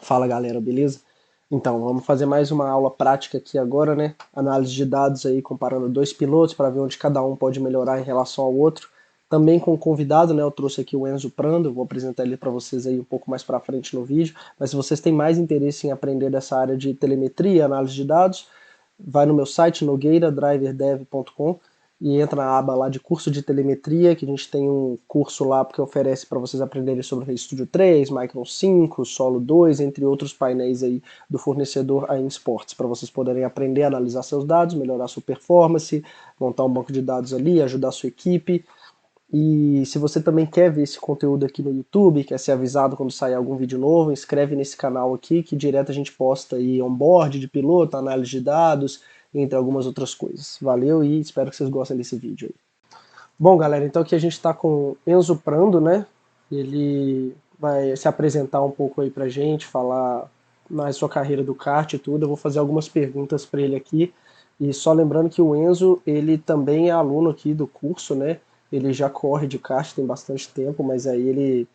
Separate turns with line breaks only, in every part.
Fala galera, beleza? Então, vamos fazer mais uma aula prática aqui agora, né? Análise de dados aí, comparando dois pilotos para ver onde cada um pode melhorar em relação ao outro. Também com o convidado, né? Eu trouxe aqui o Enzo Prando, eu vou apresentar ele para vocês aí um pouco mais para frente no vídeo. Mas se vocês têm mais interesse em aprender dessa área de telemetria, análise de dados, vai no meu site, nogueiradriverdev.com, e entra na aba lá de curso de telemetria, que a gente tem um curso lá que oferece para vocês aprenderem sobre o RStudio 3, Micron 5, Solo 2, entre outros painéis aí do fornecedor AIM Sports, para vocês poderem aprender a analisar seus dados, melhorar sua performance, montar um banco de dados ali, ajudar a sua equipe. E se você também quer ver esse conteúdo aqui no YouTube, quer ser avisado quando sair algum vídeo novo, inscreve nesse canal aqui, que direto a gente posta aí onboard de piloto, análise de dados, entre algumas outras coisas. Valeu e espero que vocês gostem desse vídeo aí. Bom, galera, então aqui a gente está com Enzo Prando, né? Ele vai se apresentar um pouco aí pra gente, falar mais sua carreira do kart e tudo. Eu vou fazer algumas perguntas para ele aqui. E só lembrando que o Enzo, ele também é aluno aqui do curso, né? Ele já corre de kart tem bastante tempo, mas aí ele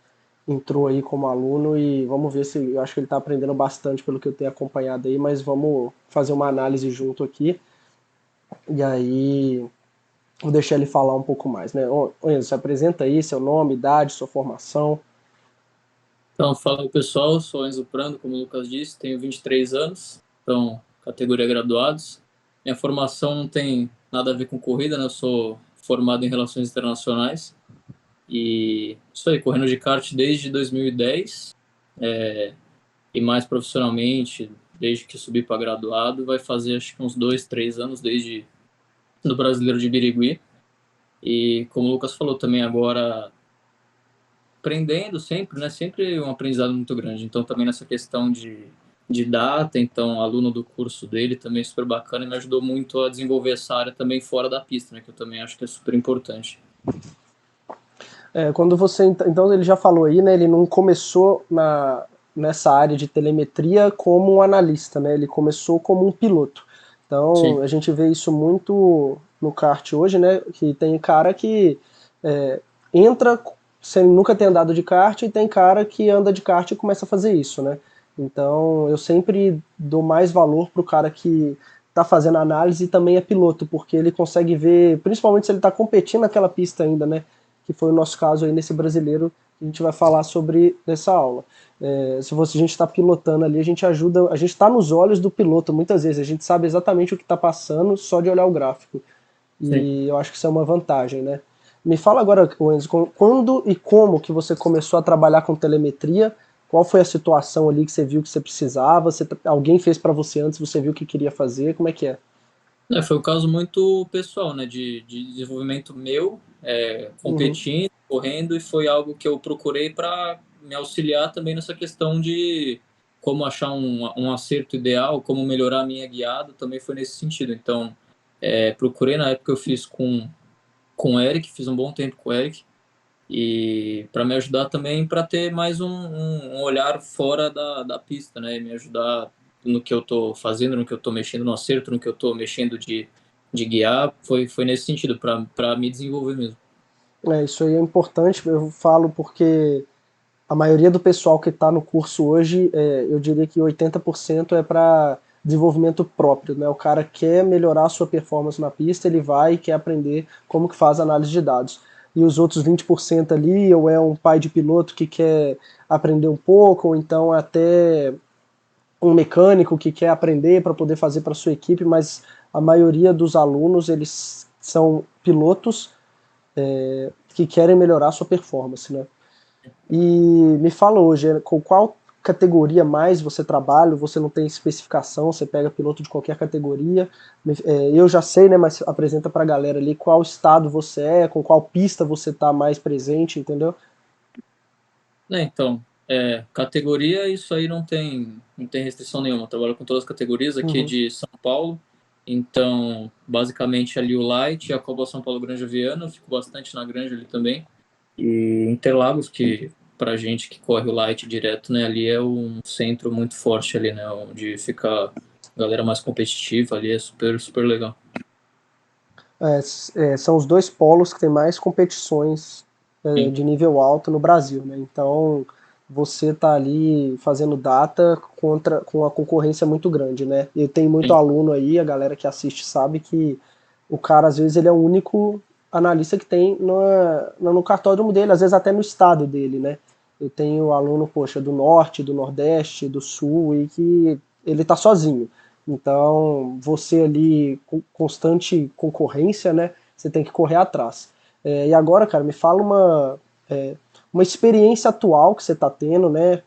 entrou aí como aluno e vamos ver se eu acho que ele está aprendendo bastante pelo que eu tenho acompanhado aí, mas vamos fazer uma análise junto aqui. E aí vou deixar ele falar um pouco mais, né? Ô, Enzo, se apresenta aí, seu nome, idade, sua formação.
Então, fala aí, pessoal, sou Enzo Prando, como o Lucas disse, tenho 23 anos, então, categoria graduados. Minha formação não tem nada a ver com corrida, né? Eu sou formado em Relações Internacionais e isso aí, correndo de kart desde 2010, e mais profissionalmente, desde que subi para graduado, vai fazer acho que uns 2, 3 anos desde do Brasileiro de Birigui. E como o Lucas falou também agora, aprendendo sempre, né? Sempre um aprendizado muito grande. Então, também nessa questão de data, então, aluno do curso dele também super bacana e me ajudou muito a desenvolver essa área também fora da pista, né? Que eu também acho que é super importante.
Quando você, então ele já falou aí, né? Ele não começou nessa área de telemetria como um analista, né? Ele começou como um piloto. Então
Sim,
a gente vê isso muito no kart hoje, né? Que tem cara que é, entra sem nunca ter andado de kart e tem cara que anda de kart e começa a fazer isso, né? Então eu sempre dou mais valor pro cara que está fazendo análise e também é piloto, porque ele consegue ver, principalmente se ele está competindo naquela pista ainda, né? Que foi o nosso caso aí nesse brasileiro que a gente vai falar sobre nessa aula. Se você, a gente está pilotando ali, a gente ajuda, a gente está nos olhos do piloto muitas vezes, a gente sabe exatamente o que está passando só de olhar o gráfico.
sim.
E eu acho que isso é uma vantagem, né? Me fala agora, Enzo, quando e como que você começou a trabalhar com telemetria? Qual foi a situação ali que você viu que você precisava? Alguém fez para você antes, você viu que queria fazer? Como é que é?
Foi um caso muito pessoal, né? De desenvolvimento meu,
Uhum.
competindo, correndo, e foi algo que eu procurei para me auxiliar também nessa questão de como achar um acerto ideal, como melhorar a minha guiada, também foi nesse sentido. Então, procurei na época eu fiz com o Eric, fiz um bom tempo com o Eric, e para me ajudar também para ter mais um olhar fora da pista, né? E me ajudar no que eu estou fazendo, no que eu estou mexendo no acerto, no que eu estou mexendo de guiar, foi nesse sentido, para me desenvolver mesmo.
Isso aí é importante, eu falo porque a maioria do pessoal que está no curso hoje, eu diria que 80% é para desenvolvimento próprio, né? O cara quer melhorar a sua performance na pista, ele vai e quer aprender como que faz análise de dados. E os outros 20% ali, ou é um pai de piloto que quer aprender um pouco, ou então até um mecânico que quer aprender para poder fazer para sua equipe, mas a maioria dos alunos, eles são pilotos que querem melhorar a sua performance, né? E me fala hoje, com qual categoria mais você trabalha? Você não tem especificação, você pega piloto de qualquer categoria. Eu já sei, né, mas apresenta pra galera ali qual estado você é, com qual pista você tá mais presente, entendeu?
Então, categoria, isso aí não tem restrição nenhuma. Eu trabalho com todas as categorias aqui
Uhum.
de São Paulo. Então, basicamente ali o Light, a Copa São Paulo Granja Viana, eu fico bastante na Granja ali também. E Interlagos, que pra gente que corre o Light direto, né, ali é um centro muito forte ali, né, onde fica a galera mais competitiva ali, é super, super legal.
São os dois polos que têm mais competições
Sim,
de nível alto no Brasil, né? Então você tá ali fazendo data com a concorrência muito grande, né? Eu tenho muito
Sim.
aluno aí, a galera que assiste sabe que o cara, às vezes, ele é o único analista que tem no cartódromo dele, às vezes até no estado dele, né? Eu tenho aluno, poxa, do norte, do nordeste, do sul, e que ele tá sozinho. Então, você ali, com constante concorrência, né? Você tem que correr atrás. E agora, cara, me fala uma experiência atual que você está tendo, né?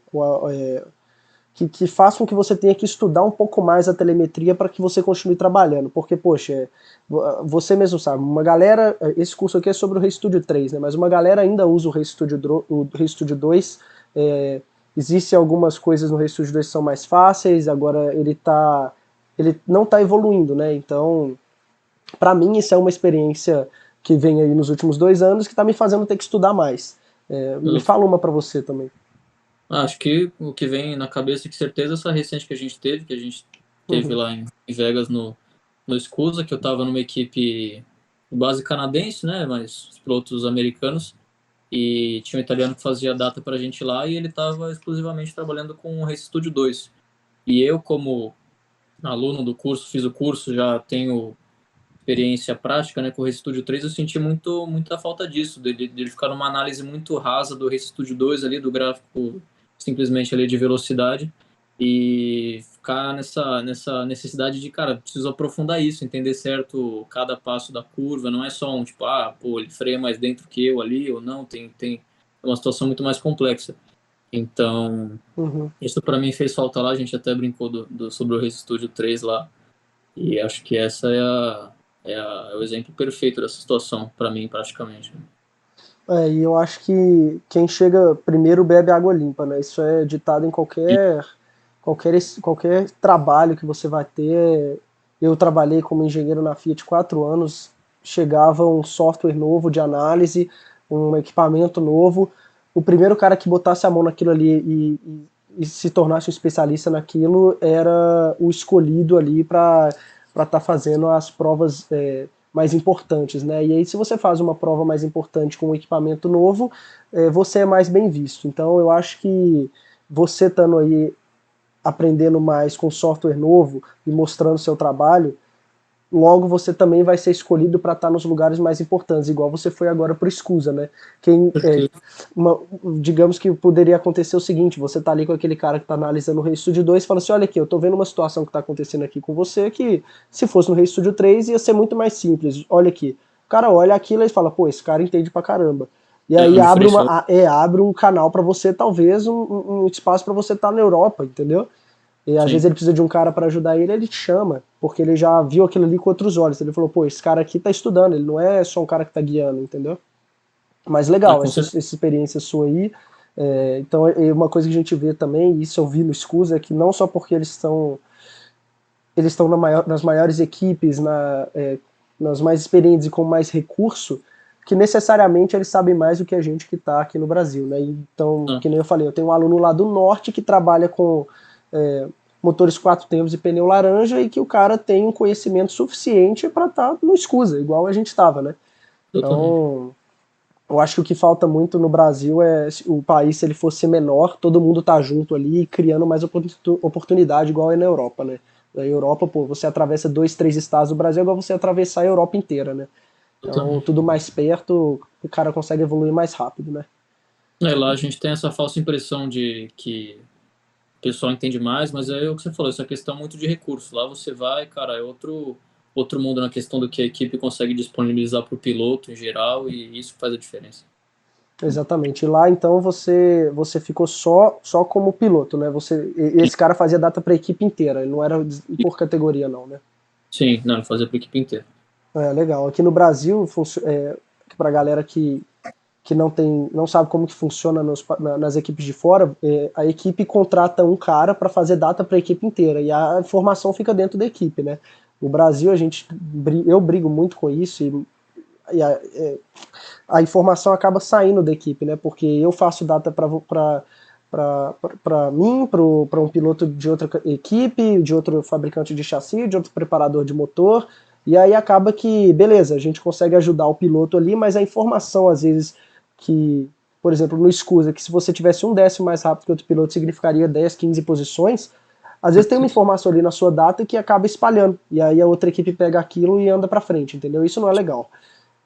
Que faça com que você tenha que estudar um pouco mais a telemetria para que você continue trabalhando. Porque, poxa, você mesmo sabe, uma galera, esse curso aqui é sobre o RStudio 3, né? Mas uma galera ainda usa o RStudio 2. Existem algumas coisas no RStudio 2 que são mais fáceis, agora ele não está evoluindo, né? Então, para mim, isso é uma experiência que vem aí nos últimos 2 anos que está me fazendo ter que estudar mais. Me
Eu
fala uma para você também.
acho que o que vem na cabeça, com certeza, essa recente que a gente teve,
Uhum.
lá em Vegas no Escusa, que eu estava numa equipe base canadense, né, mas os pilotos americanos, e tinha um italiano que fazia data para a gente lá, e ele estava exclusivamente trabalhando com o Race Studio 2. E eu, como aluno do curso, fiz o curso, já tenho experiência prática, né, com o Race Studio 3, eu senti muita falta disso, dele ficar numa análise muito rasa do Race Studio 2 ali, do gráfico simplesmente ali de velocidade, e ficar nessa necessidade de, cara, preciso aprofundar isso, entender certo cada passo da curva, não é só um tipo, pô, ele freia mais dentro que eu ali, ou não, tem uma situação muito mais complexa. Então,
Uhum.
isso para mim fez falta lá, a gente até brincou sobre o Race Studio 3 lá, e acho que essa é o exemplo perfeito dessa situação, para mim, praticamente.
E eu acho que quem chega primeiro bebe água limpa, né? Isso é ditado em qualquer trabalho que você vai ter. Eu trabalhei como engenheiro na Fiat 4 anos, chegava um software novo de análise, um equipamento novo, o primeiro cara que botasse a mão naquilo ali e se tornasse um especialista naquilo era o escolhido ali para estar fazendo as provas mais importantes, né? E aí, se você faz uma prova mais importante com um equipamento novo, você é mais bem visto. Então, eu acho que você estando aí aprendendo mais com software novo e mostrando seu trabalho, logo você também vai ser escolhido para estar nos lugares mais importantes, igual você foi agora para o Escusa, né? Quem, é,
Perfeito.
digamos que poderia acontecer o seguinte, você tá ali com aquele cara que tá analisando o RStudio 2 e fala assim, olha aqui, eu tô vendo uma situação que tá acontecendo aqui com você que se fosse no RStudio 3 ia ser muito mais simples, olha aqui. O cara olha aquilo e fala, pô, esse cara entende pra caramba. E
É
aí
um diferencial.
abre um canal para você, talvez um espaço para você estar na Europa, entendeu? E às vezes
Sim.
ele precisa de um cara para ajudar ele te chama, porque ele já viu aquilo ali com outros olhos. Ele falou, pô, esse cara aqui tá estudando, ele não é só um cara que tá guiando, entendeu? Mas
É,
legal,
com
essa
certeza.
experiência sua aí. Então, uma coisa que a gente vê também, e isso eu vi no Scusa, é que não só porque eles estão nas maiores equipes, nas mais experientes e com mais recurso, que necessariamente eles sabem mais do que a gente que está aqui no Brasil, né? Então,
Ah,
que nem eu falei, eu tenho um aluno lá do norte que trabalha com é, motores 4 tempos e pneu laranja e que o cara tem um conhecimento suficiente para estar no Scusa, igual a gente estava, né?
totalmente.
Então, eu acho que o que falta muito no Brasil é o país, se ele fosse menor, todo mundo tá junto ali, criando mais oportunidade, igual é na Europa, né? Na Europa, pô, você atravessa 2, 3 estados do Brasil, igual você atravessar a Europa inteira, né? Então,
Totalmente.
tudo mais perto, o cara consegue evoluir mais rápido, né?
Lá a gente tem essa falsa impressão de que o pessoal entende mais, mas é o que você falou, essa questão muito de recurso. Lá você vai, cara, é outro mundo na questão do que a equipe consegue disponibilizar para o piloto em geral, e isso faz a diferença.
Exatamente. E lá, então, você ficou só como piloto, né? Esse cara fazia data para a equipe inteira, ele não era por categoria, não, né?
Sim, não, fazer para a equipe inteira.
Legal. Aqui no Brasil, para galera que não sabe como que funciona nas equipes de fora, a equipe contrata um cara para fazer data para a equipe inteira e a informação fica dentro da equipe, né? No Brasil eu brigo muito com isso e a informação acaba saindo da equipe, né? Porque eu faço data para mim, para um piloto de outra equipe, de outro fabricante de chassi, de outro preparador de motor, e aí acaba que, beleza, a gente consegue ajudar o piloto ali, mas a informação, às vezes, que por exemplo, no Scusa, que se você tivesse um décimo mais rápido que outro piloto, significaria 10, 15 posições, às vezes tem uma informação ali na sua data que acaba espalhando, e aí a outra equipe pega aquilo e anda para frente, entendeu? Isso não é legal.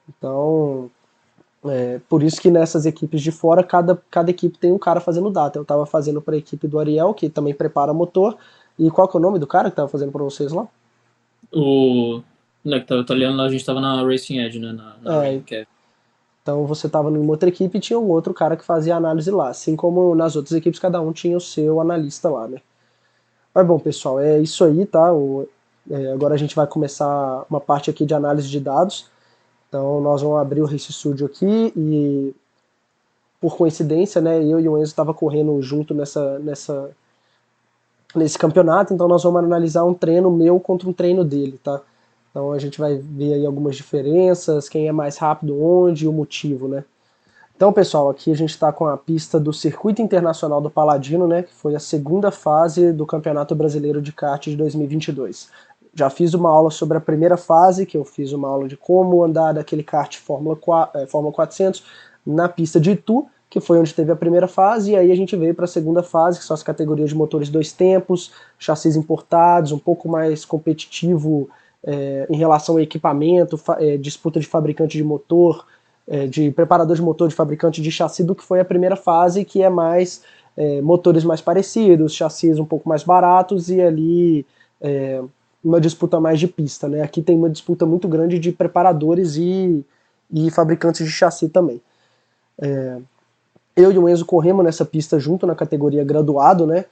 Então, por isso que nessas equipes de fora, cada equipe tem um cara fazendo data. Eu estava fazendo para a equipe do Ariel, que também prepara motor, e qual que é o nome do cara que estava fazendo para vocês lá?
O né, que tava italiano lá, a gente tava na Racing Edge, né? Na
É,
Rain, que é.
então você estava em outra equipe e tinha um outro cara que fazia análise lá. Assim como nas outras equipes, cada um tinha o seu analista lá, né? Mas bom, pessoal, é isso aí, tá? Agora a gente vai começar uma parte aqui de análise de dados. Então nós vamos abrir o Race Studio aqui e, por coincidência, né, eu e o Enzo estava correndo junto nesse campeonato, então nós vamos analisar um treino meu contra um treino dele, tá? Então a gente vai ver aí algumas diferenças, quem é mais rápido onde e o motivo, né? Então, pessoal, aqui a gente está com a pista do Circuito Internacional do Paladino, né, que foi a segunda fase do Campeonato Brasileiro de Kart de 2022. Já fiz uma aula sobre a primeira fase, que eu fiz uma aula de como andar daquele kart Fórmula 400 na pista de Itu, que foi onde teve a primeira fase, e aí a gente veio para a segunda fase, que são as categorias de motores dois tempos, chassis importados, um pouco mais competitivo em relação ao equipamento, disputa de fabricante de motor, de preparador de motor, de fabricante de chassi, do que foi a primeira fase, que é mais motores mais parecidos, chassis um pouco mais baratos e ali uma disputa mais de pista, né? Aqui tem uma disputa muito grande de preparadores e fabricantes de chassi também. Eu e o Enzo corremos nessa pista junto na categoria graduado, né?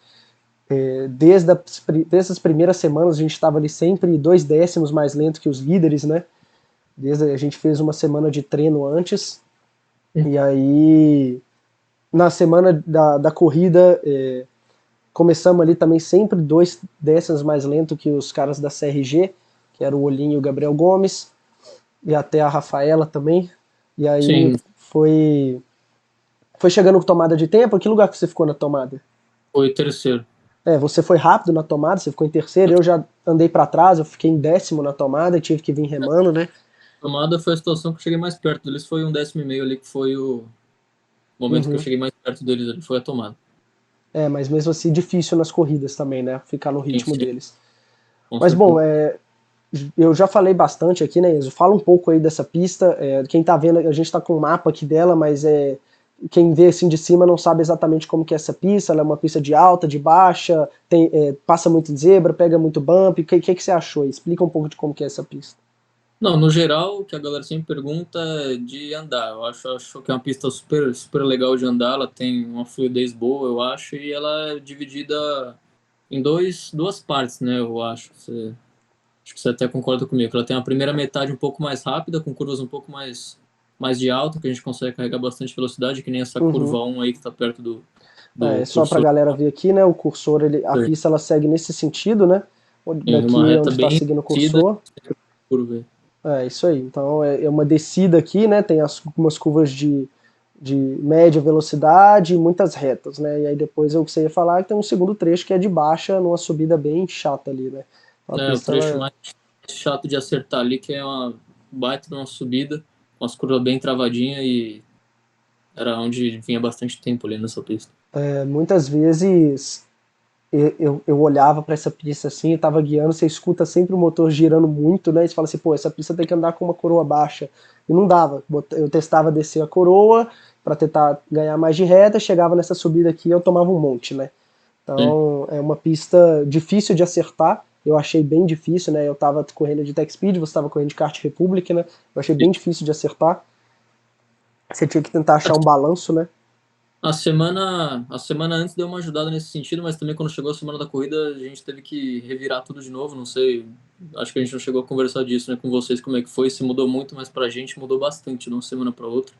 Desde as primeiras semanas a gente estava ali sempre 2 décimos mais lento que os líderes, né? Desde a gente fez uma semana de treino antes, e aí na semana da corrida começamos ali também sempre 2 décimos mais lento que os caras da CRG, que era o Olinho e o Gabriel Gomes, e até a Rafaela também. E aí
Sim,
foi chegando com tomada de tempo. Que lugar que você ficou na tomada?
foi o terceiro.
Você foi rápido na tomada, você ficou em terceiro, eu já andei para trás, eu fiquei em décimo na tomada e tive que vir remando, né?
A tomada foi a situação que eu cheguei mais perto deles, foi um décimo e meio ali, que foi o momento que eu
Uhum.
cheguei mais perto deles ali, foi a tomada.
Mas mesmo assim difícil nas corridas também, né? Ficar no
Sim,
ritmo
sim,
deles.
com
Mas bom,
certeza.
eu já falei bastante aqui, né, Enzo? Fala um pouco aí dessa pista. Quem tá vendo, a gente tá com um mapa aqui dela, mas quem vê assim de cima não sabe exatamente como que é essa pista. Ela é uma pista de alta, de baixa, passa muito em zebra, pega muito bump. O que você achou aí? Explica um pouco de como que é essa pista.
Não, no geral, o que a galera sempre pergunta é de andar. Eu acho que é uma pista super, super legal de andar, ela tem uma fluidez boa, eu acho, e ela é dividida em duas partes, né, eu acho. Acho que você até concorda comigo, que ela tem a primeira metade um pouco mais rápida, com curvas um pouco mais de alta, que a gente consegue carregar bastante velocidade, que nem essa
Uhum.
curva 1 aí que está perto do
Só pra
cursor.
galera ver aqui, né? O cursor, a pista ela segue nesse sentido, né?
Tem uma
Daqui
reta
onde está
bem
seguindo o
reduzida,
cursor.
curva aí.
É isso aí. Então é uma descida aqui, né? Tem algumas curvas de média velocidade e muitas retas, né? E aí depois o que você ia falar que tem um segundo trecho que é de baixa, numa subida bem chata ali, né? Então, a
É, o
pista
trecho
ela,
mais chato de acertar ali, que é uma baita de uma subida, com as curvas bem travadinhas e era onde vinha bastante tempo ali nessa pista.
muitas vezes eu olhava para essa pista assim, eu tava guiando, você escuta sempre o motor girando muito, né? E você fala assim, pô, essa pista tem que andar com uma coroa baixa. E não dava. Eu testava descer a coroa para tentar ganhar mais de reta, chegava nessa subida aqui eu tomava um monte, né?
Sim.
Então é uma pista difícil de acertar. Eu achei bem difícil, né? Eu estava correndo de Tech Speed, você estava correndo de Kart Republic, né? Eu achei bem difícil de acertar. Você tinha que tentar achar um balanço, né?
A semana antes deu uma ajudada nesse sentido, mas também quando chegou a semana da corrida, a gente teve que revirar tudo de novo. Não sei, acho que a gente não chegou a conversar disso, né, com vocês, como é que foi. Se mudou muito, mas pra gente mudou bastante de uma semana para outra.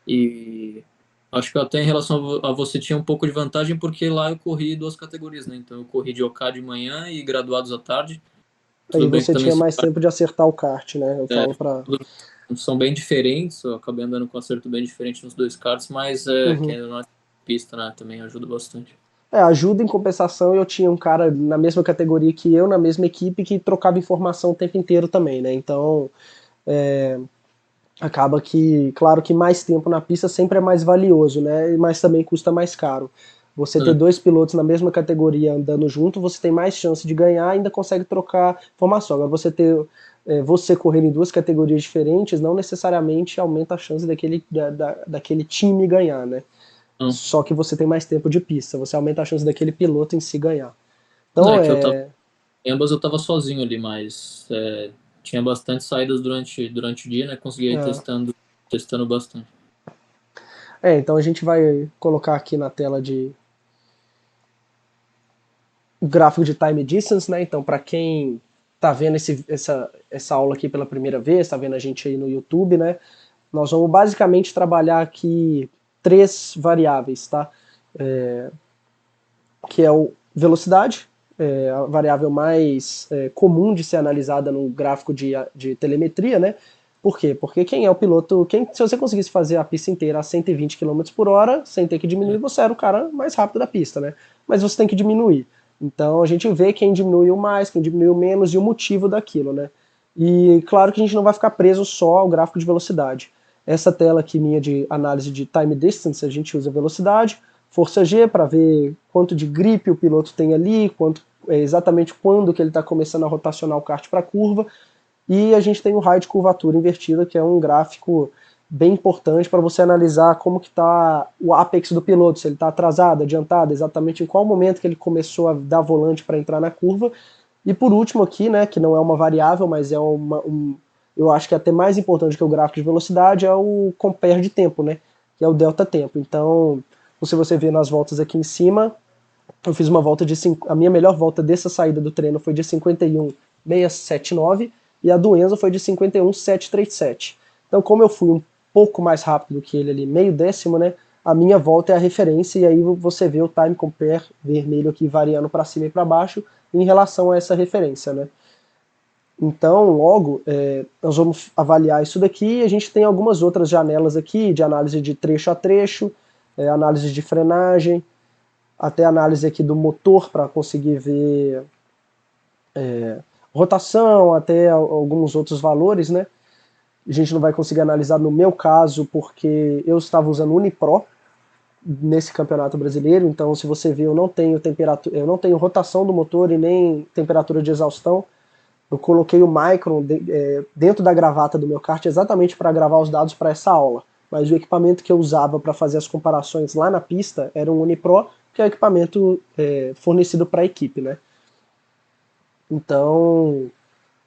E acho que até em relação a você tinha um pouco de vantagem, porque lá eu corri duas categorias, né? Então eu corri de OK de manhã e graduados à tarde.
Aí
Tudo bem que
você
também
tinha mais tempo de acertar o kart, né? Eu
é,
falo pra.
são bem diferentes, eu acabei andando com um acerto bem diferente nos dois karts, mas que
Uhum.
é na pista, né, também ajuda bastante.
Ajuda em compensação, eu tinha um cara na mesma categoria que eu, na mesma equipe, que trocava informação o tempo inteiro também, né? Então, acaba que, claro que mais tempo na pista sempre é mais valioso, né? Mas também custa mais caro. Você ter
É.
dois pilotos na mesma categoria andando junto, você tem mais chance de ganhar e ainda consegue trocar formação. Agora você ter você correr em duas categorias diferentes não necessariamente aumenta a chance daquele time ganhar, né?
Não,
Só que você tem mais tempo de pista, você aumenta a chance daquele piloto em si ganhar.
não
Então
é que
é,
em ambas eu tava sozinho ali, mas tinha bastante saídas durante o dia, né? Consegui ir
é,
testando bastante.
então a gente vai colocar aqui na tela de o gráfico de time distance, né? Então, para quem está vendo essa aula aqui pela primeira vez, está vendo a gente aí no YouTube, né? Nós vamos basicamente trabalhar aqui três variáveis, tá? É, que é o velocidade, a variável mais comum de ser analisada no gráfico de telemetria, né? Por quê? Porque quem é o piloto, se você conseguisse fazer a pista inteira a 120 km por hora, sem ter que diminuir, você era o cara mais rápido da pista, né? Mas você tem que diminuir. Então a gente vê quem diminuiu mais, quem diminuiu menos e o motivo daquilo, né? E claro que a gente não vai ficar preso só ao gráfico de velocidade. Essa tela aqui minha de análise de time distance, a gente usa velocidade, força G para ver quanto de gripe o piloto tem ali, exatamente quando que ele está começando a rotacionar o kart para a curva, e a gente tem o raio de curvatura invertida, que é um gráfico bem importante para você analisar como que está o apex do piloto, se ele está atrasado, adiantado, exatamente em qual momento que ele começou a dar volante para entrar na curva. E por último aqui, né, que não é uma variável, mas é eu acho que é até mais importante que o gráfico de velocidade, é o compare de tempo, né, que é o delta tempo. Então, se você vê nas voltas aqui em cima, eu fiz uma volta a minha melhor volta dessa saída do treino foi de 51,679 e a do Enzo foi de 51,737. Então, como eu fui um pouco mais rápido que ele ali, meio décimo, né? A minha volta é a referência e aí você vê o time compare vermelho aqui variando para cima e para baixo em relação a essa referência, né? Então, logo, nós vamos avaliar isso daqui e a gente tem algumas outras janelas aqui de análise de trecho a trecho, análise de frenagem, até análise aqui do motor para conseguir ver rotação, até alguns outros valores, né? A gente não vai conseguir analisar no meu caso porque eu estava usando Unipro nesse campeonato brasileiro, então se você ver eu não tenho temperatura, eu não tenho rotação do motor e nem temperatura de exaustão. Eu coloquei o Micron dentro da gravata do meu kart exatamente para gravar os dados para essa aula. Mas o equipamento que eu usava para fazer as comparações lá na pista era um Unipro, que é o equipamento fornecido para a equipe, né? Então,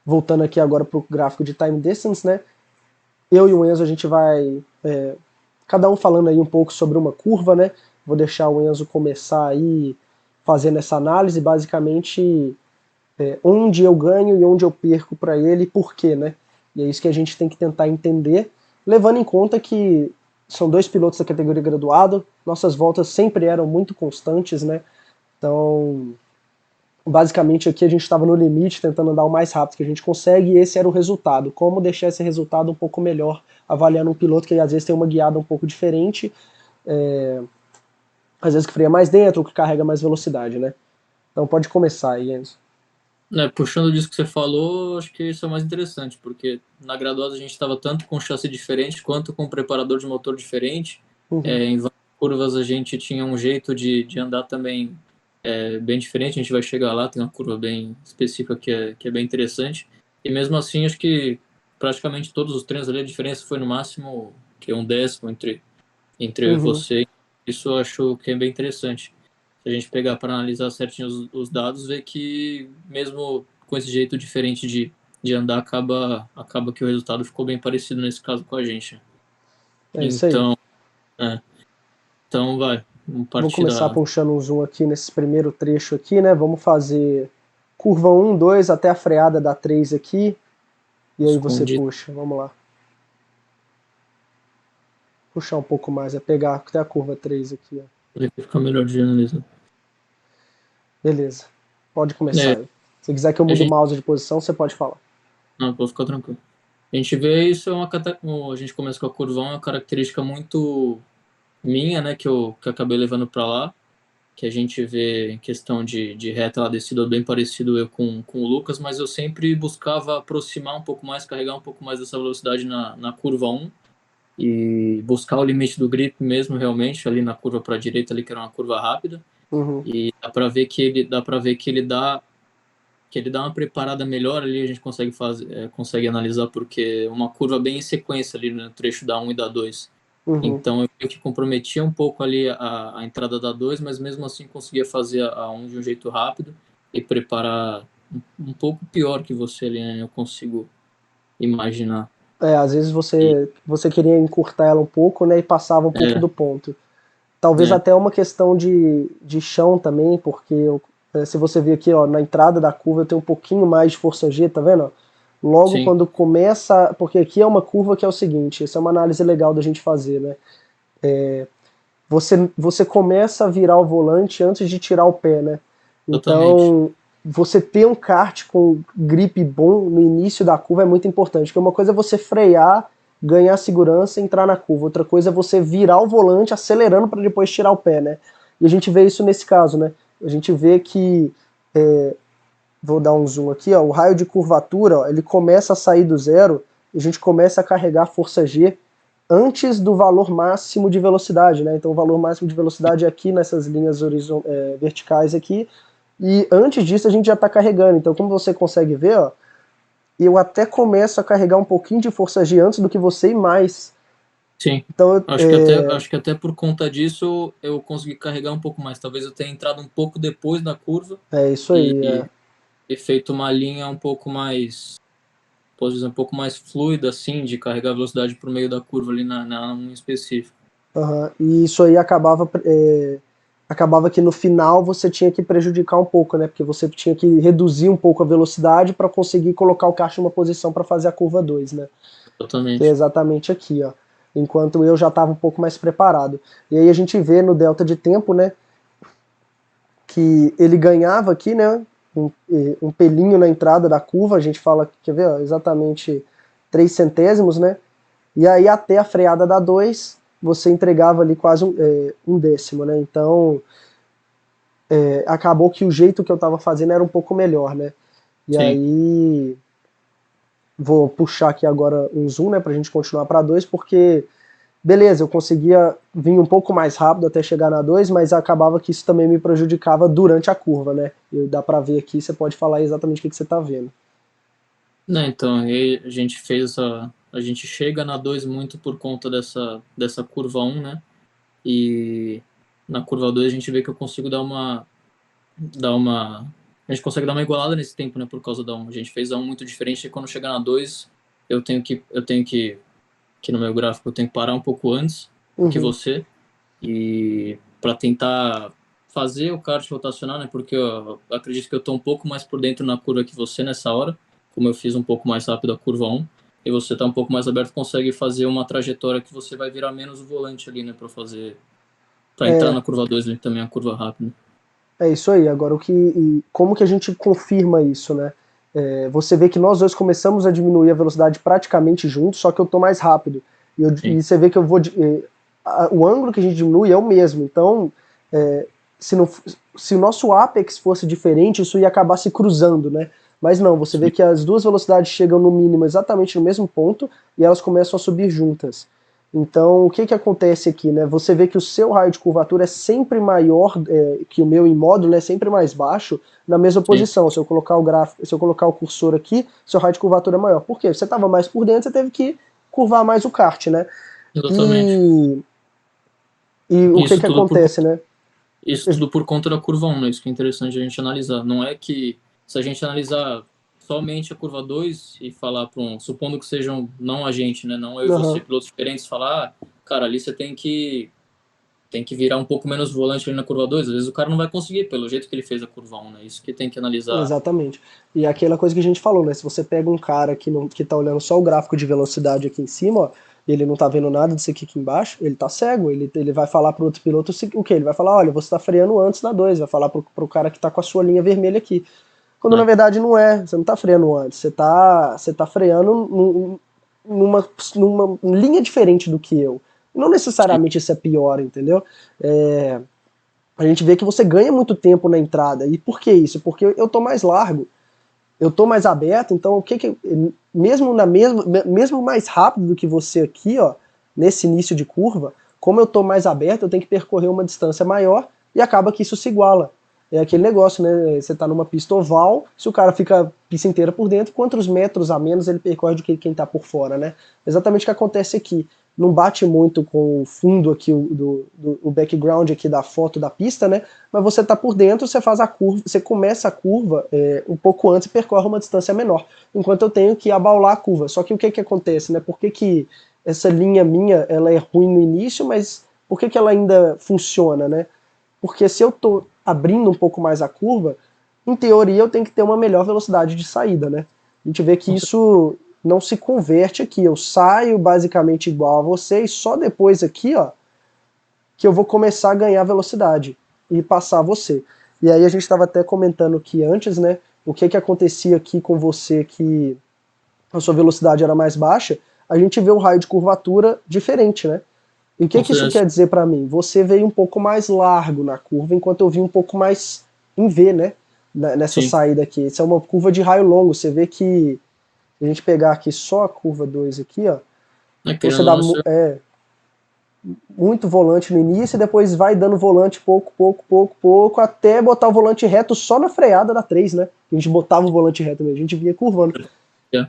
voltando aqui agora para o gráfico de time distance, né? Eu e o Enzo a gente vai cada um falando aí um pouco sobre uma curva, né? Vou deixar o Enzo começar aí fazendo essa análise, basicamente onde eu ganho e onde eu perco para ele e por quê, né? E é isso que a gente tem que tentar entender, levando em conta que são dois pilotos da categoria graduado, nossas voltas sempre eram muito constantes, né? Então, basicamente aqui a gente estava no limite, tentando andar o mais rápido que a gente consegue, e esse era o resultado. Como deixar esse resultado um pouco melhor, avaliando um piloto que às vezes tem uma guiada um pouco diferente, às vezes que freia mais dentro, ou que carrega mais velocidade, né? Então pode começar aí, Enzo.
Né, puxando disso que você falou, acho que isso é o mais interessante, porque na graduada a gente estava tanto com chassi diferente quanto com preparador de motor diferente.
Uhum.
Em várias curvas a gente tinha um jeito de andar também bem diferente, a gente vai chegar lá, tem uma curva bem específica que é bem interessante. E mesmo assim, acho que praticamente todos os treinos ali, a diferença foi no máximo que um décimo entre eu e
Uhum.
você. Isso eu acho que é bem interessante. Se a gente pegar para analisar certinho os dados, ver que mesmo com esse jeito diferente de andar, acaba que o resultado ficou bem parecido nesse caso com a gente.
É isso aí.
Então, é, então vai, vamos
Vou
partir
começar
da
puxando um zoom aqui nesse primeiro trecho aqui, né? Vamos fazer curva um, 2 até a freada da 3 aqui. E aí você
escondida,
puxa, vamos lá. Puxar um pouco mais, pegar até a curva 3 aqui, ó.
para ficar melhor de analisar.
Beleza. Pode
É,
começar aí. Se quiser que eu
a
mude o
gente,
mouse de posição, você pode falar.
não, pode ficar tranquilo. A gente vê isso, a gente começa com a curva 1, é uma característica muito minha, né, que eu acabei levando para lá. que a gente vê em questão de reta lá descida, bem parecido eu com o Lucas, mas eu sempre buscava aproximar um pouco mais, carregar um pouco mais dessa velocidade na curva 1 e buscar o limite do grip mesmo, realmente, ali na curva para a direita, ali, que era uma curva rápida.
Uhum.
E dá para ver que ele dá uma preparada melhor ali, a gente consegue fazer, consegue analisar, porque uma curva bem em sequência ali no trecho da 1 e da 2.
Uhum.
Então eu meio que comprometia um pouco ali a entrada da 2, mas mesmo assim conseguia fazer a 1 de um jeito rápido e preparar um pouco pior que você ali, né? Eu consigo imaginar.
Às vezes
E,
você queria encurtar ela um pouco, né, e passava um pouco
é,
do ponto. Talvez
é,
até uma questão de chão também, porque se você ver aqui, ó, na entrada da curva eu tenho um pouquinho mais de força G, tá vendo? Logo
sim,
quando começa, porque aqui é uma curva que é o seguinte, essa é uma análise legal da gente fazer, né? Você começa a virar o volante antes de tirar o pé, né?
totalmente.
Então, você ter um kart com grip bom no início da curva é muito importante, porque uma coisa é você frear, ganhar segurança e entrar na curva, outra coisa é você virar o volante acelerando para depois tirar o pé, né? E a gente vê isso nesse caso, né? A gente vê que, vou dar um zoom aqui, ó, o raio de curvatura, ó, ele começa a sair do zero e a gente começa a carregar força G antes do valor máximo de velocidade, né? Então o valor máximo de velocidade é aqui nessas linhas verticais aqui, e antes disso a gente já está carregando. Então como você consegue ver, ó, eu até começo a carregar um pouquinho de força G antes do que você e mais.
Sim.
Então
Acho que até por conta disso eu consegui carregar um pouco mais. Talvez eu tenha entrado um pouco depois da curva
é isso aí.
e, e feito uma linha um pouco mais, posso dizer, um pouco mais fluida, assim, de carregar a velocidade por meio da curva ali na 1 em específico.
Uhum. E isso aí acabava que no final você tinha que prejudicar um pouco, né? Porque você tinha que reduzir um pouco a velocidade para conseguir colocar o kart em uma posição para fazer a curva 2, né? Que é
Totalmente.
exatamente aqui, ó. Enquanto eu já estava um pouco mais preparado. E aí a gente vê no delta de tempo, né, que ele ganhava aqui, né, um pelinho na entrada da curva, a gente fala, quer ver, ó, exatamente 3 centésimos, né, e aí até a freada da 2 você entregava ali quase um décimo, né, então acabou que o jeito que eu estava fazendo era um pouco melhor, né, e
Sim.
aí vou puxar aqui agora um zoom, né, pra gente continuar para 2 porque beleza, eu conseguia vir um pouco mais rápido até chegar na 2, mas acabava que isso também me prejudicava durante a curva, né? E dá pra ver aqui, você pode falar exatamente o que você tá vendo.
Né, então, aí a gente fez essa. A gente chega na 2 muito por conta dessa curva 1, né? E na curva 2 a gente vê que eu consigo dar uma. A gente consegue dar uma igualada nesse tempo, né? Por causa da 1. A gente fez a 1 muito diferente e quando chegar na 2, que no meu gráfico, eu tenho que parar um pouco antes do que
Uhum.
você. E para tentar fazer o kart rotacionar, né? Porque eu acredito que eu estou um pouco mais por dentro na curva que você nessa hora, como eu fiz um pouco mais rápido a curva 1, e você está um pouco mais aberto, consegue fazer uma trajetória que você vai virar menos o volante ali, né? Para entrar
É,
na curva 2 ali também, a curva rápida.
é isso aí. Agora, como que a gente confirma isso, né? Você vê que nós dois começamos a diminuir a velocidade praticamente juntos, só que eu tô mais rápido.
Sim,
E você vê que o ângulo que a gente diminui é o mesmo. Então, é, se, não, se o nosso apex fosse diferente, isso ia acabar se cruzando, né? Mas não, você vê
sim,
que as duas velocidades chegam no mínimo exatamente no mesmo ponto e elas começam a subir juntas. Então, o que que acontece aqui, né? Você vê que o seu raio de curvatura é sempre maior que o meu em módulo, é sempre mais baixo na mesma
sim,
posição. Se eu colocar o gráfico, se eu colocar o cursor aqui, seu raio de curvatura é maior. Por quê? Você estava mais por dentro, você teve que curvar mais o kart, né?
exatamente.
E, e o que
Isso
que
tudo por
acontece, né?
Isso tudo por conta da curva 1, né? Isso que é interessante a gente analisar. Não é que se a gente analisar somente a curva 2 e falar para supondo que sejam não a gente, né? Não eu e você,
Uhum.
pilotos diferentes, falar, ah, cara, ali você tem que virar um pouco menos volante ali na curva 2. Às vezes o cara não vai conseguir, pelo jeito que ele fez a curva 1, né? Isso que tem que analisar.
Exatamente. E aquela coisa que a gente falou, né? Se você pega um cara que tá olhando só o gráfico de velocidade aqui em cima, ó, e ele não tá vendo nada disso aqui embaixo, ele tá cego. Ele vai falar pro outro piloto o quê? Ele vai falar, olha, você tá freando antes da 2, vai falar pro cara que tá com a sua linha vermelha aqui. Quando na
Né?
verdade não é, você não tá freando antes, você tá freando numa linha diferente do que eu. Não
Sim,
necessariamente isso é pior, entendeu? É, a gente vê que você ganha muito tempo na entrada. E por que isso? Porque eu tô mais largo, eu tô mais aberto, então mesmo mesmo mais rápido do que você aqui, ó, nesse início de curva, como eu tô mais aberto, eu tenho que percorrer uma distância maior e acaba que isso se iguala. É aquele negócio, né? Você tá numa pista oval, se o cara fica a pista inteira por dentro, quantos metros a menos ele percorre do que quem tá por fora, né? Exatamente o que acontece aqui. Não bate muito com o fundo aqui, o background aqui da foto da pista, né? Mas você tá por dentro, você faz a curva, você começa a curva um pouco antes e percorre uma distância menor, enquanto eu tenho que abaular a curva. Só que o que que acontece, né? Por que que essa linha minha, ela é ruim no início, mas por que que ela ainda funciona, né? Porque se eu estou abrindo um pouco mais a curva, em teoria eu tenho que ter uma melhor velocidade de saída, né? A gente vê que isso não se converte aqui. Eu saio basicamente igual a você e só depois aqui, ó, que eu vou começar a ganhar velocidade e passar você. E aí a gente estava até comentando que antes, né, o que que acontecia aqui com você que a sua velocidade era mais baixa, a gente vê o raio de curvatura diferente, né? E o que que isso quer dizer para mim? Você veio um pouco mais largo na curva, enquanto eu vim um pouco mais em V, né? Nessa
Sim.
saída aqui. Isso é uma curva de raio longo. Você vê que, se a gente pegar aqui só a curva 2 aqui, ó, você
Querendo
dá
ou não,
muito volante no início e depois vai dando volante pouco, pouco, pouco, pouco, até botar o volante reto só na freada da 3, né? A gente botava o volante reto mesmo, a gente vinha curvando.
é,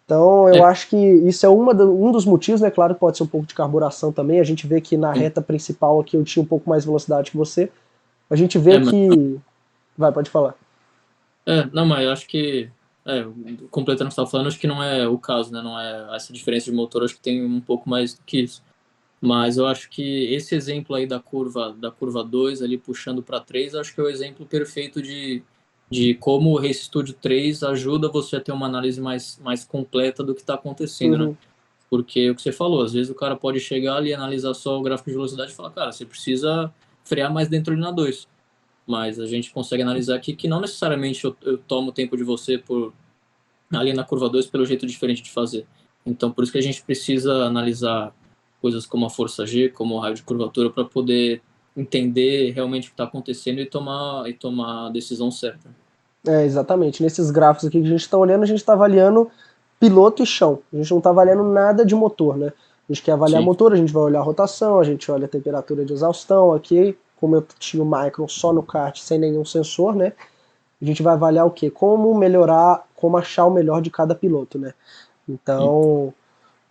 Então eu
é,
acho que isso é um dos motivos, né? Claro que pode ser um pouco de carburação também. A gente vê que na
sim.
reta principal aqui eu tinha um pouco mais velocidade que você. A gente vê
Mas
que. Vai, pode falar.
não, mas eu acho que, completando o que você estava falando, acho que não é o caso, né? Não é essa diferença de motor, acho que tem um pouco mais do que isso. Mas eu acho que esse exemplo aí da curva 2 ali puxando para 3 acho que é o exemplo perfeito de como o Race Studio 3 ajuda você a ter uma análise mais completa do que está acontecendo, né?
Uhum.
Porque o que você falou, às vezes o cara pode chegar ali, analisar só o gráfico de velocidade e falar, cara, você precisa frear mais dentro ali na 2. Mas a gente consegue analisar aqui que não necessariamente eu tomo o tempo de você por ali na curva 2 pelo jeito diferente de fazer. Então, por isso que a gente precisa analisar coisas como a força G, como o raio de curvatura, para poder entender realmente o que está acontecendo e tomar a decisão certa.
É, exatamente. Nesses gráficos aqui que a gente está olhando, a gente está avaliando piloto e chão. A gente não está avaliando nada de motor, né? A gente quer avaliar
Sim,
motor, a gente vai olhar a rotação, a gente olha a temperatura de exaustão aqui. Como eu tinha o Micron só no kart, sem nenhum sensor, né? A gente vai avaliar o quê? Como melhorar, como achar o melhor de cada piloto, né?
sim,
Então,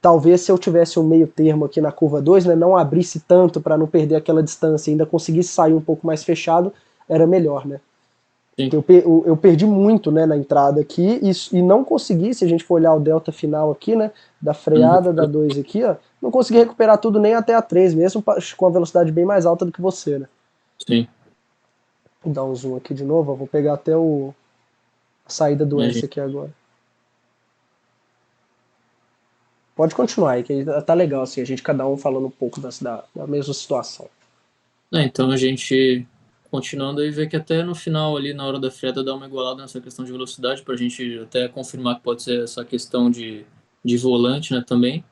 talvez se eu tivesse um meio termo aqui na curva 2, né, não abrisse tanto para não perder aquela distância e ainda conseguisse sair um pouco mais fechado, era melhor, né?
sim.
Eu perdi muito, né, na entrada aqui e não consegui, se a gente for olhar o delta final aqui, né, da
Eu não
freada da
recupero.
2 aqui, ó, não consegui recuperar tudo nem até a 3 mesmo com a velocidade bem mais alta do que você, né?
Sim,
Vou dar um zoom aqui de novo, eu vou pegar até a saída do S
imagina.
aqui agora. Pode continuar aí, que tá legal, assim, a gente cada um falando um pouco da mesma situação.
Então a gente, continuando aí, vê que até no final ali, na hora da freada, dá uma igualada nessa questão de velocidade, para a gente até confirmar que pode ser essa questão de volante, né, também.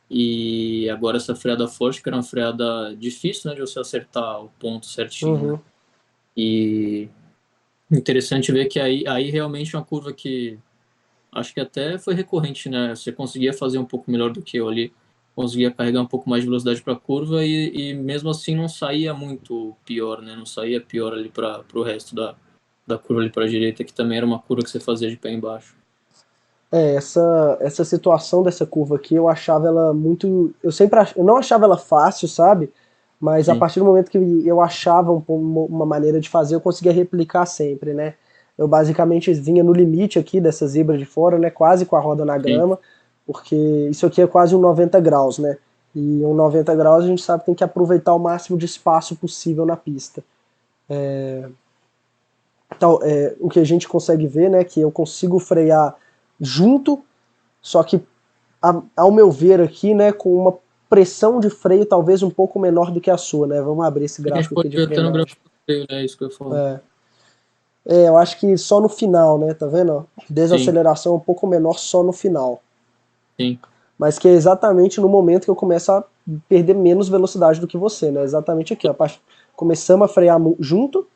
E agora essa freada forte, que era uma freada difícil, né, de você acertar o ponto certinho, né?
Uhum.
E interessante ver que aí realmente é uma curva que acho que até foi recorrente, né? Você conseguia fazer um pouco melhor do que eu ali, conseguia carregar um pouco mais de velocidade para a curva e mesmo assim não saía muito pior, né? Não saía pior ali para o resto da curva ali para a direita, que também era uma curva que você fazia de pé embaixo.
Essa situação dessa curva aqui, eu achava ela muito. Eu não achava ela fácil, sabe? Mas a
Sim,
partir do momento que eu achava uma maneira de fazer, eu conseguia replicar sempre, né? Eu basicamente vinha no limite aqui dessa zebra de fora, né? Quase com a roda na
sim,
grama, porque isso aqui é quase um 90 graus, né? E um 90 graus a gente sabe que tem que aproveitar o máximo de espaço possível na pista. Então, o que a gente consegue ver, né? Que eu consigo frear junto, só que ao meu ver aqui, né, com uma pressão de freio talvez um pouco menor do que a sua, né? Vamos abrir esse
a gente
gráfico aqui
pode
de
ver até no
frenagem.
gráfico do freio, né? Isso que eu falo.
Eu acho que só no final, né? Tá vendo?
Sim,
Desaceleração um pouco menor só no final.
sim,
Mas que é exatamente no momento que eu começo a perder menos velocidade do que você, né? Exatamente aqui, ó. começamos a frear junto,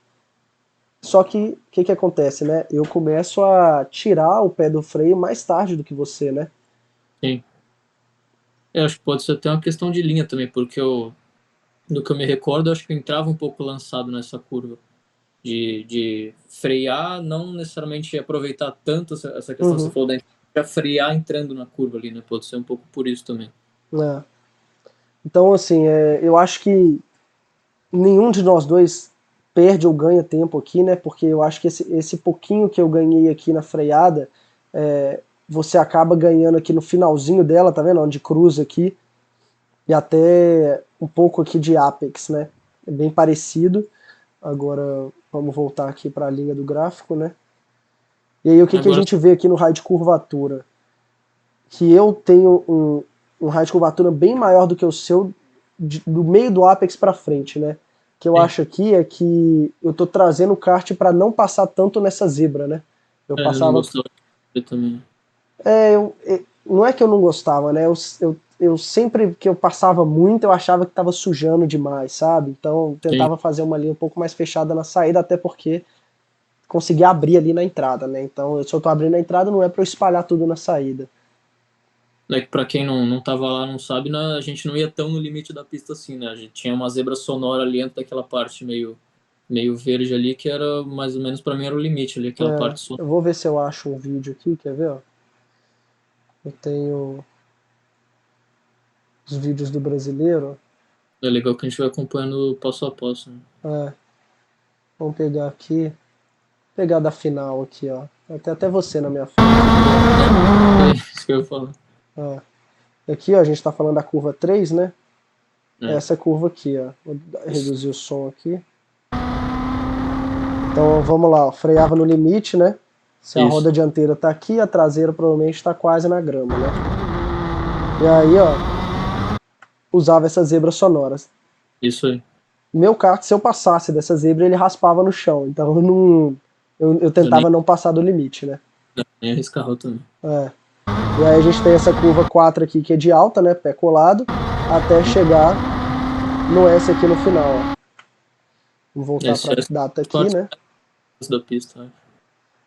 só que o que acontece, né? Eu começo a tirar o pé do freio mais tarde do que você, né?
Sim. Eu acho que pode ser até uma questão de linha também, porque do que eu me recordo, eu acho que eu entrava um pouco lançado nessa curva. De frear, não necessariamente aproveitar tanto essa questão que você
Uhum.
falou da frear entrando na curva ali, né? Pode ser um pouco por isso também.
É. Então, assim, eu acho que nenhum de nós dois perde ou ganha tempo aqui, né? Porque eu acho que esse pouquinho que eu ganhei aqui na freada, você acaba ganhando aqui no finalzinho dela, tá vendo? Onde cruza aqui, e até um pouco aqui de apex, né? É bem parecido. Agora vamos voltar aqui para a linha do gráfico, né? E aí o que a
Agora,
gente vê aqui no raio de curvatura? Que eu tenho um raio de curvatura bem maior do que o seu do meio do apex para frente, né? Que eu
sim,
acho aqui é que eu tô trazendo o kart para não passar tanto nessa zebra, né? Eu
eu não
passava.
gostava de ver também.
Não é que eu não gostava, né? Eu sempre que eu passava muito, eu achava que tava sujando demais, sabe? Então eu
Sim.
tentava fazer uma linha um pouco mais fechada na saída, até porque conseguia abrir ali na entrada, né? Então se eu tô abrindo na entrada, não é para eu espalhar tudo na saída.
É que pra quem não tava lá, não sabe, né, a gente não ia tão no limite da pista assim, né? A gente tinha uma zebra sonora ali dentro daquela parte meio verde ali, que era mais ou menos pra mim era o limite ali, aquela parte sonora.
Eu vou ver se eu acho um vídeo aqui, quer ver? Ó? Eu tenho os vídeos do brasileiro.
É legal que a gente vai acompanhando passo a passo, né?
É, vamos pegar aqui, pegar da final aqui, ó. Tem até você na minha frente.
É isso que eu ia falar.
É. Aqui, ó, a gente tá falando da curva 3, né?
É,
Essa curva aqui, ó. Vou reduzir o som aqui. Então vamos lá, ó. Freava no limite, né? Se a
isso,
roda dianteira tá aqui, a traseira provavelmente tá quase na grama, né? E aí, ó, usava essas zebras sonoras.
isso aí.
Meu kart, se eu passasse dessa zebra, ele raspava no chão. Então eu não. Eu
Eu nem,
tentava não passar do limite, né?
nem arriscava também.
É. E aí a gente tem essa curva 4 aqui que é de alta, né? Pé colado, até chegar no S aqui no final, ó. Vamos voltar
Essa
para
é
a
as
data aqui,
partes
né?
da pista, né?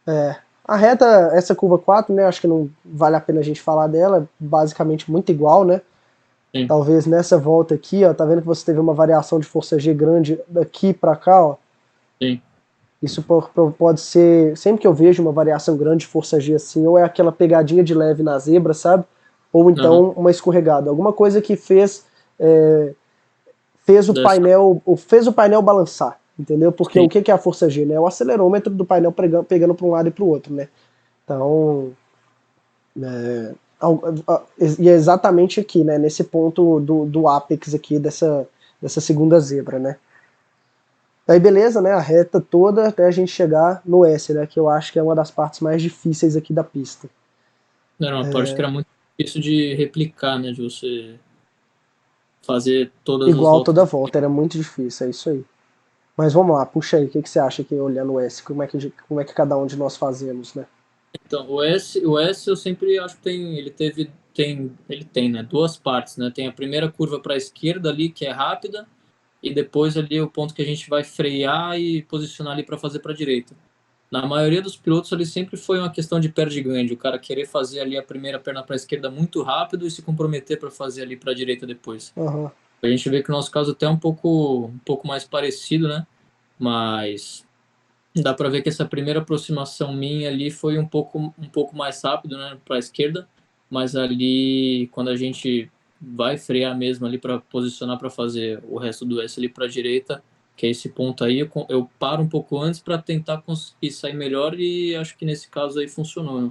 É. A reta, essa curva 4, né? Acho que não vale a pena a gente falar dela, é basicamente muito igual, né?
Sim,
Talvez nessa volta aqui, ó, tá vendo que você teve uma variação de força G grande daqui para cá, ó.
sim.
Isso pode ser, sempre que eu vejo uma variação grande de força G assim, ou é aquela pegadinha de leve na zebra, sabe? Ou
Aham.
então uma escorregada. Alguma coisa que é,
Dessa,
fez o painel balançar, entendeu? Porque o
sim.
que é a força G, né? É o acelerômetro do painel pegando para um lado e para o outro, né? Então, e é exatamente aqui, né? Nesse ponto do apex aqui dessa segunda zebra, né? Aí beleza, né? A reta toda até a gente chegar no S, né? Que eu acho que é uma das partes mais difíceis aqui da pista.
Era uma parte que era muito difícil de replicar, né? De você fazer todas as
Igual
voltas.
toda volta, era muito difícil, é isso aí. Mas vamos lá, puxa aí, o que você acha que olhando o S, como é que cada um de nós fazemos, né?
Então, o S eu sempre acho que ele tem, né? Duas partes, né? Tem a primeira curva para a esquerda ali, que é rápida, e depois ali o ponto que a gente vai frear e posicionar ali para fazer para a direita. Na maioria dos pilotos ali sempre foi uma questão de perde-ganho, de o cara querer fazer ali a primeira perna para a esquerda muito rápido e se comprometer para fazer ali para a direita depois.
Uhum.
A gente vê que o nosso caso até é um pouco mais parecido, né? Mas dá para ver que essa primeira aproximação minha ali foi um pouco mais rápido, né, para a esquerda, mas ali quando a gente vai frear mesmo ali para posicionar para fazer o resto do S ali para a direita, que é esse ponto aí, eu paro um pouco antes para tentar conseguir sair melhor e acho que nesse caso aí funcionou,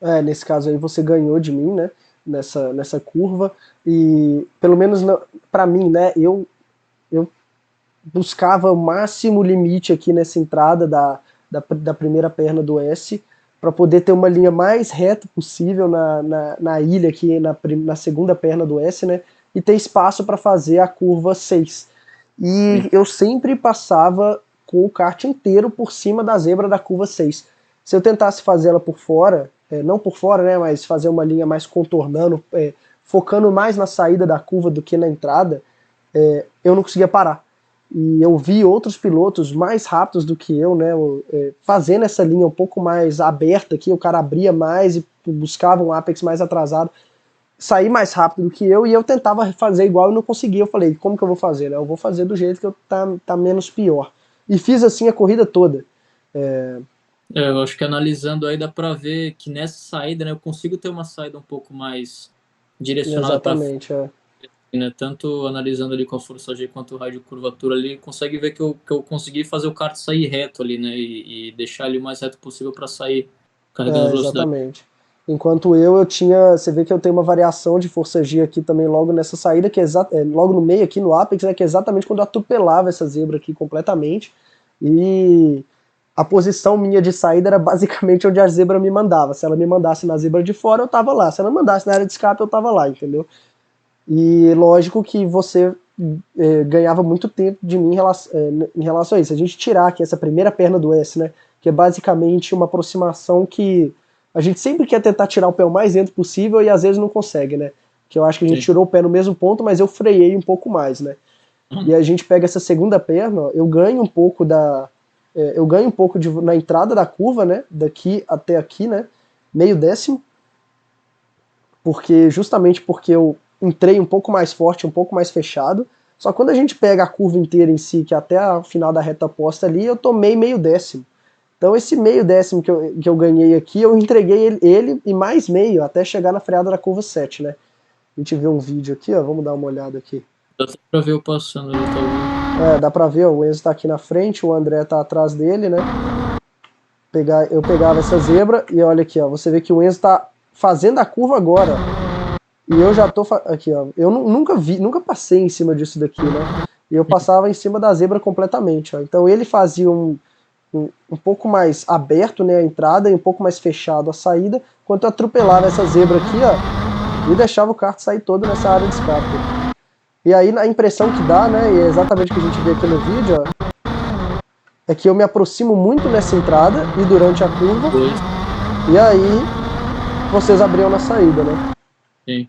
né?
Nesse caso aí você ganhou de mim, né? Nessa curva. E pelo menos para mim, né? Eu buscava o máximo limite aqui nessa entrada da primeira perna do S para poder ter uma linha mais reta possível na ilha aqui na segunda perna do S, né? E ter espaço para fazer a curva 6. E
Sim.
eu sempre passava com o kart inteiro por cima da zebra da curva 6. Se eu tentasse fazer ela por fora, não por fora, né, mas fazer uma linha mais contornando, focando mais na saída da curva do que na entrada, eu não conseguia parar. e eu vi outros pilotos mais rápidos do que eu, né, fazendo essa linha um pouco mais aberta aqui, o cara abria mais e buscava um apex mais atrasado, sair mais rápido do que eu, e eu tentava fazer igual e não conseguia. Eu falei, como que eu vou fazer, né? Eu vou fazer do jeito que tá menos pior. E fiz assim a corrida toda.
Eu acho que analisando aí dá para ver que nessa saída, né, eu consigo ter uma saída um pouco mais direcionada para frente,
Exatamente,
né? Tanto analisando ali com a força G quanto o raio de curvatura ali, consegue ver que eu consegui fazer o kart sair reto ali, né? E deixar ele o mais reto possível para sair carregando velocidade.
exatamente. Enquanto eu tinha, você vê que eu tenho uma variação de força G aqui também logo nessa saída, que logo no meio aqui no apex, né, que é exatamente quando eu atropelava essa zebra aqui completamente. E a posição minha de saída era basicamente onde a zebra me mandava. Se ela me mandasse na zebra de fora, eu tava lá. Se ela mandasse na área de escape, eu tava lá, entendeu? E lógico que você ganhava muito tempo de mim em relação a isso. A gente tirar aqui essa primeira perna do S, né, que é basicamente uma aproximação que a gente sempre quer tentar tirar o pé o mais dentro possível e às vezes não consegue, né? Que eu acho que a gente
Sim.
tirou o pé no mesmo ponto, mas eu freiei um pouco mais, né? E a gente pega essa segunda perna, ó, eu ganho um pouco na entrada da curva, né? Daqui até aqui, né? Meio décimo, justamente porque eu entrei um pouco mais forte, um pouco mais fechado. Só que quando a gente pega a curva inteira em si, que até a final da reta oposta ali, eu tomei meio décimo. Então esse meio décimo que eu ganhei aqui, eu entreguei ele e mais meio, até chegar na freada da curva 7, né? A gente vê um vídeo aqui, ó, vamos dar uma olhada aqui.
Dá pra ver eu passando ali, talvez.
Dá pra ver, ó, o Enzo tá aqui na frente, o André tá atrás dele, né? Eu pegava essa zebra e olha aqui, ó, você vê que o Enzo tá fazendo a curva agora. E eu já tô aqui, ó, eu nunca passei em cima disso daqui, né? E eu passava em cima da zebra completamente, ó. Então ele fazia um pouco mais aberto, né, a entrada e um pouco mais fechado a saída, enquanto eu atropelava essa zebra aqui, ó, e deixava o kart sair todo nessa área de escape. E aí a impressão que dá, né, e é exatamente o que a gente vê aqui no vídeo, ó, é que eu me aproximo muito nessa entrada e durante a curva, e aí vocês abriam na saída, né?
Sim.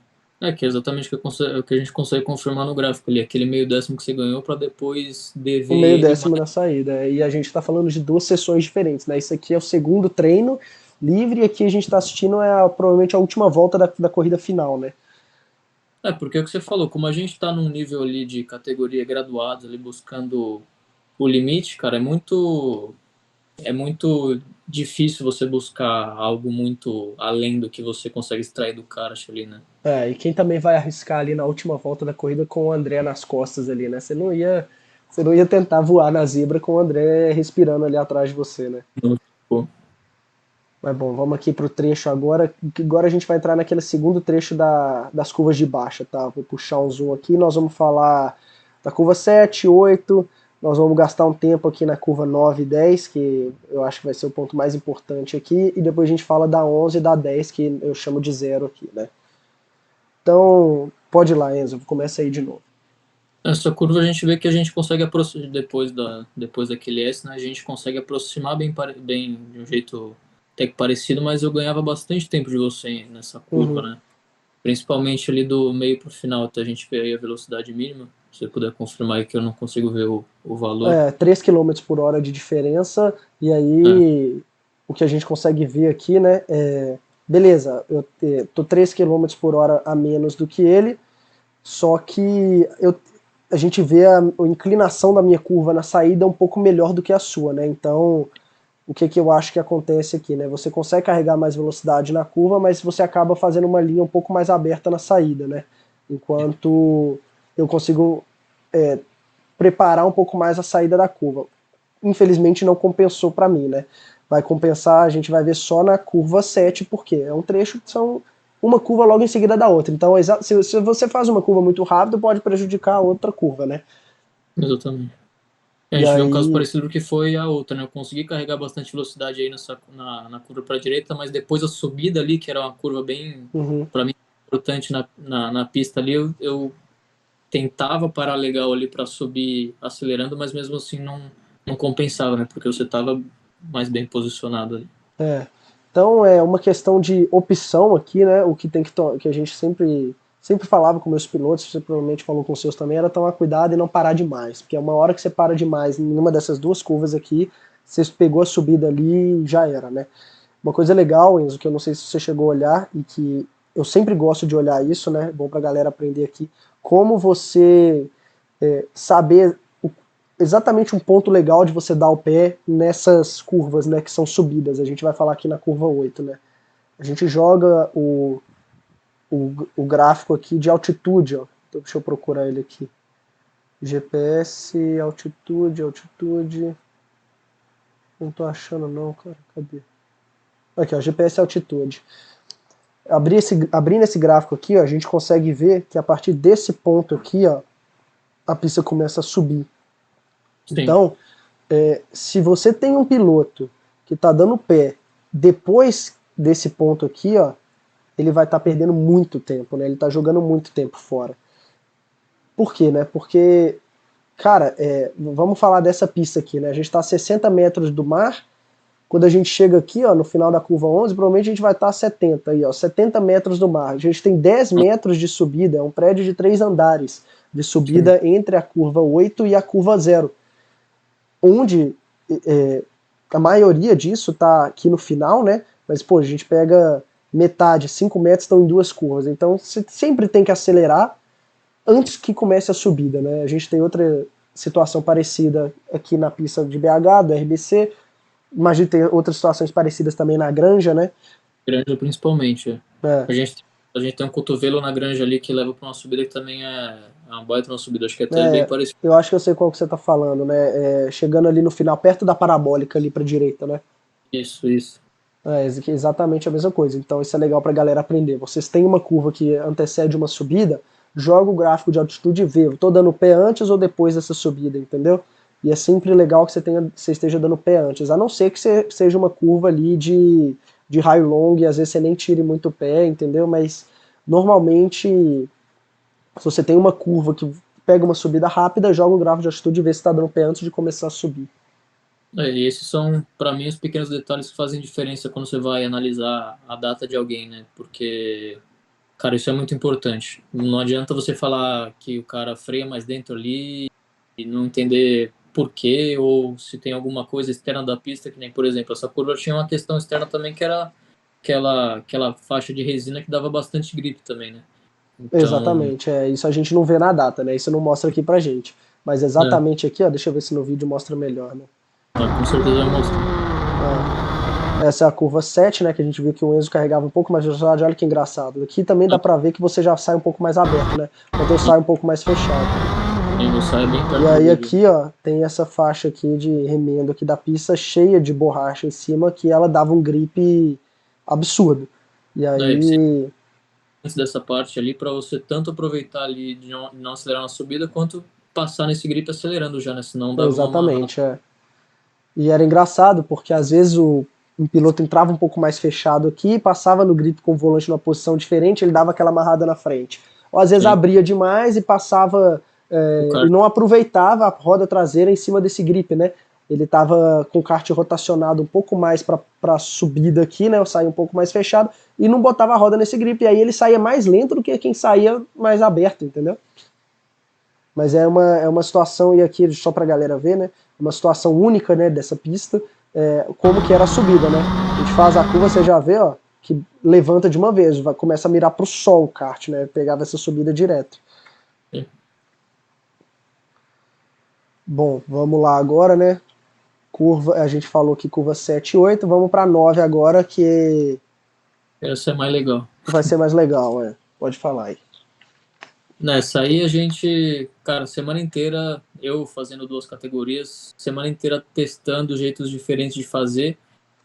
Que é exatamente o que a gente consegue confirmar no gráfico ali, aquele meio décimo que você ganhou para depois
O
dever
meio
ele
décimo
mais.
na saída. E a gente está falando de duas sessões diferentes, né? Isso aqui é o segundo treino livre e aqui a gente está assistindo provavelmente a última volta da corrida final, né?
Porque é o que você falou, como a gente está num nível ali de categoria graduados, ali buscando o limite, cara, é muito difícil você buscar algo muito além do que você consegue extrair do kart ali, né?
E quem também vai arriscar ali na última volta da corrida com o André nas costas ali, né? Você não ia tentar voar na zebra com o André respirando ali atrás de você, né?
Então, tipo,
Mas bom, vamos aqui pro trecho agora. Agora a gente vai entrar naquele segundo trecho das curvas de baixa, tá? Vou puxar um zoom aqui. Nós vamos falar da curva 7, 8. Nós vamos gastar um tempo aqui na curva 9 e 10, que eu acho que vai ser o ponto mais importante aqui. E depois a gente fala da 11 e da 10, que eu chamo de zero aqui, né? Então, pode ir lá, Enzo. Começa aí de novo.
essa curva a gente vê que a gente consegue aproximar, depois daquele S, né, a gente consegue aproximar bem de um jeito até que parecido, mas eu ganhava bastante tempo de você nessa curva,
Uhum.
né? Principalmente ali do meio para o final, até a gente ver aí a velocidade mínima. Se você puder confirmar aí que eu não consigo ver o valor.
3 km por hora de diferença, e
É,
aí o que a gente consegue ver aqui, né, beleza, eu tô 3 km por hora a menos do que ele, só que a gente vê a inclinação da minha curva na saída um pouco melhor do que a sua, né, então o que eu acho que acontece aqui, né, você consegue carregar mais velocidade na curva, mas você acaba fazendo uma linha um pouco mais aberta na saída, né, enquanto eu consigo preparar um pouco mais a saída da curva. Infelizmente não compensou para mim, né? Vai compensar, a gente vai ver só na curva 7, porque é um trecho que são uma curva logo em seguida da outra. Então, se você faz uma curva muito rápido, pode prejudicar a outra curva, né?
exatamente. A
E
gente vê um caso
aí,
parecido do que foi a outra, né? Eu consegui carregar bastante velocidade aí na curva para a direita, mas depois a subida ali, que era uma curva bem,
uhum,
para mim, importante na pista ali, eu tentava parar legal ali para subir acelerando, mas mesmo assim não compensava, né? Porque você estava mais bem posicionado ali.
então é uma questão de opção aqui, né? O que tem que a gente sempre sempre falava com meus pilotos, você provavelmente falou com os seus também, era tomar cuidado e não parar demais, porque uma hora que você para demais em uma dessas duas curvas aqui, você pegou a subida ali e já era, né? Uma coisa legal, Enzo, que eu não sei se você chegou a olhar e que eu sempre gosto de olhar isso, né? Bom pra galera aprender aqui, como você saber exatamente um ponto legal de você dar o pé nessas curvas, né, que são subidas. A gente vai falar aqui na curva 8, né? A gente joga o gráfico aqui de altitude, ó. Então, deixa eu procurar ele aqui. GPS, altitude, altitude. Não tô achando não, cara. Cadê? Aqui, ó, GPS altitude. Abrindo esse gráfico aqui, ó, a gente consegue ver que a partir desse ponto aqui, ó, a pista começa a subir.
Sim.
Então, se você tem um piloto que está dando pé depois desse ponto aqui, ó, ele vai estar perdendo muito tempo, né? Ele está jogando muito tempo fora. Por quê, né? Porque, cara, vamos falar dessa pista aqui, né? A gente está a 60 metros do mar. Quando a gente chega aqui, ó, no final da curva 11, provavelmente a gente vai estar a 70 aí, ó, 70 metros do mar. A gente tem 10 metros de subida, é um prédio de 3 andares de subida entre a curva 8 e a curva 0. Onde a maioria disso está aqui no final, né? Mas, pô, a gente pega metade, 5 metros estão em duas curvas. Então, você sempre tem que acelerar antes que comece a subida, né? A gente tem outra situação parecida aqui na pista de BH, do RBC. Imagino ter outras situações parecidas também na Granja, né?
Granja principalmente. A gente tem um cotovelo na Granja ali que leva para uma subida que também é uma baita uma subida. Acho que é até bem parecido.
Eu acho que eu sei qual que você tá falando, né? Chegando ali no final, perto da parabólica ali pra direita, né?
Isso.
Exatamente a mesma coisa. Então isso é legal pra galera aprender. Vocês têm uma curva que antecede uma subida, joga o gráfico de altitude e vê, tô dando pé antes ou depois dessa subida, entendeu? E é sempre legal que você esteja dando pé antes, a não ser que seja uma curva ali de high long e às vezes você nem tire muito pé, entendeu? Mas normalmente, se você tem uma curva que pega uma subida rápida, joga o gráfico de altitude e vê se está dando pé antes de começar a subir.
E esses são, para mim, os pequenos detalhes que fazem diferença quando você vai analisar a data de alguém, né? Porque, cara, isso é muito importante. Não adianta você falar que o cara freia mais dentro ali e não entender por quê, ou se tem alguma coisa externa da pista, que nem, por exemplo, essa curva tinha uma questão externa também que era aquela faixa de resina que dava bastante gripe também, né? Então,
exatamente, isso a gente não vê na data, né? Isso não mostra aqui pra gente. Mas exatamente aqui, ó, deixa eu ver se no vídeo mostra melhor, né?
Com certeza vai mostrar.
Essa é a curva 7, né? Que a gente viu que o Enzo carregava um pouco mais de velocidade. Olha que engraçado. Aqui também dá pra ver que você já sai um pouco mais aberto, né? Enquanto eu saio um pouco mais fechado.
Bem
e aí aqui, ó, tem essa faixa aqui de remendo aqui da pista cheia de borracha em cima que ela dava um grip absurdo. E aí...
antes dessa parte ali, para você tanto aproveitar ali de não acelerar na subida, quanto passar nesse grip acelerando já, né? Senão dava
exatamente, E era engraçado, porque às vezes um piloto entrava um pouco mais fechado aqui, passava no grip com o volante numa posição diferente, ele dava aquela amarrada na frente. Ou às vezes abria demais e passava, e não aproveitava a roda traseira em cima desse grip, né? Ele estava com o kart rotacionado um pouco mais para a subida aqui, né? Eu saía um pouco mais fechado e não botava a roda nesse grip. E aí ele saía mais lento do que quem saía mais aberto, entendeu? Mas é uma situação, e aqui só pra galera ver, né? Uma situação única, né, dessa pista, como que era a subida, né? A gente faz a curva, você já vê, ó, que levanta de uma vez, começa a mirar pro sol o kart, né? Pegava essa subida direto.
Sim.
Bom, vamos lá agora, né? Curva, a gente falou que curva 7 e 8, vamos pra 9 agora, que
essa é mais legal.
Vai ser mais legal, Pode falar aí.
Nessa aí a gente, cara, semana inteira, eu fazendo 2 categorias, semana inteira testando jeitos diferentes de fazer,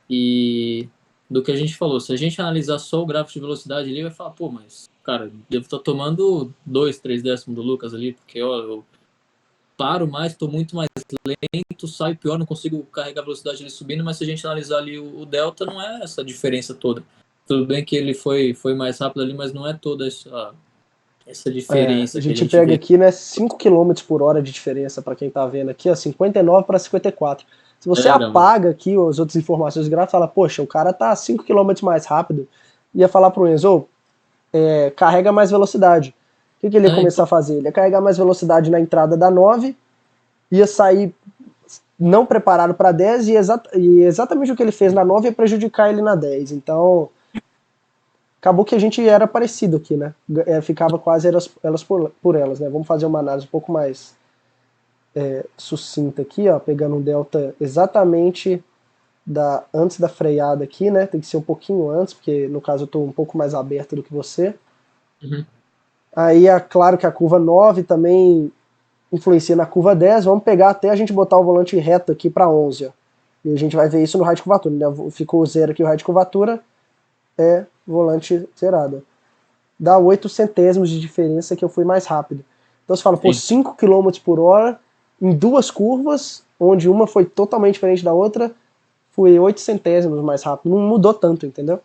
e do que a gente falou, se a gente analisar só o gráfico de velocidade ali, vai falar, pô, mas, cara, devo estar tomando 2, 3 décimos do Lucas ali, porque ó, eu paro mais, estou muito mais lento, saio pior, não consigo carregar a velocidade ali subindo, mas se a gente analisar ali o delta, não é essa diferença toda. Tudo bem que ele foi mais rápido ali, mas não é toda essa diferença.
A gente pega aqui, né, 5 km por hora de diferença para quem tá vendo aqui, ó, 59 para 54. Se você apaga aqui as outras informações gráficas, fala, poxa, o cara tá 5 km mais rápido, ia falar pro Enzo, carrega mais velocidade. O que ele ia começar
Então,
a fazer? Ele ia carregar mais velocidade na entrada da 9, ia sair não preparado para 10 e exatamente o que ele fez na 9 ia prejudicar ele na 10. Então, acabou que a gente era parecido aqui, né? Ficava quase elas por elas, né? Vamos fazer uma análise um pouco mais sucinta aqui, ó, pegando um delta exatamente antes da freada aqui, né? Tem que ser um pouquinho antes, porque no caso eu estou um pouco mais aberto do que você.
uhum.
Aí é claro que a curva 9 também influencia na curva 10. Vamos pegar até a gente botar o volante reto aqui para 11. Ó. E a gente vai ver isso no raio de curvatura. Né? Ficou zero aqui o raio de curvatura, volante zerado. Dá 8 centésimos de diferença que eu fui mais rápido. Então você fala, pô, 5 km por hora em duas curvas, onde uma foi totalmente diferente da outra, fui 8 centésimos mais rápido. Não mudou tanto, entendeu?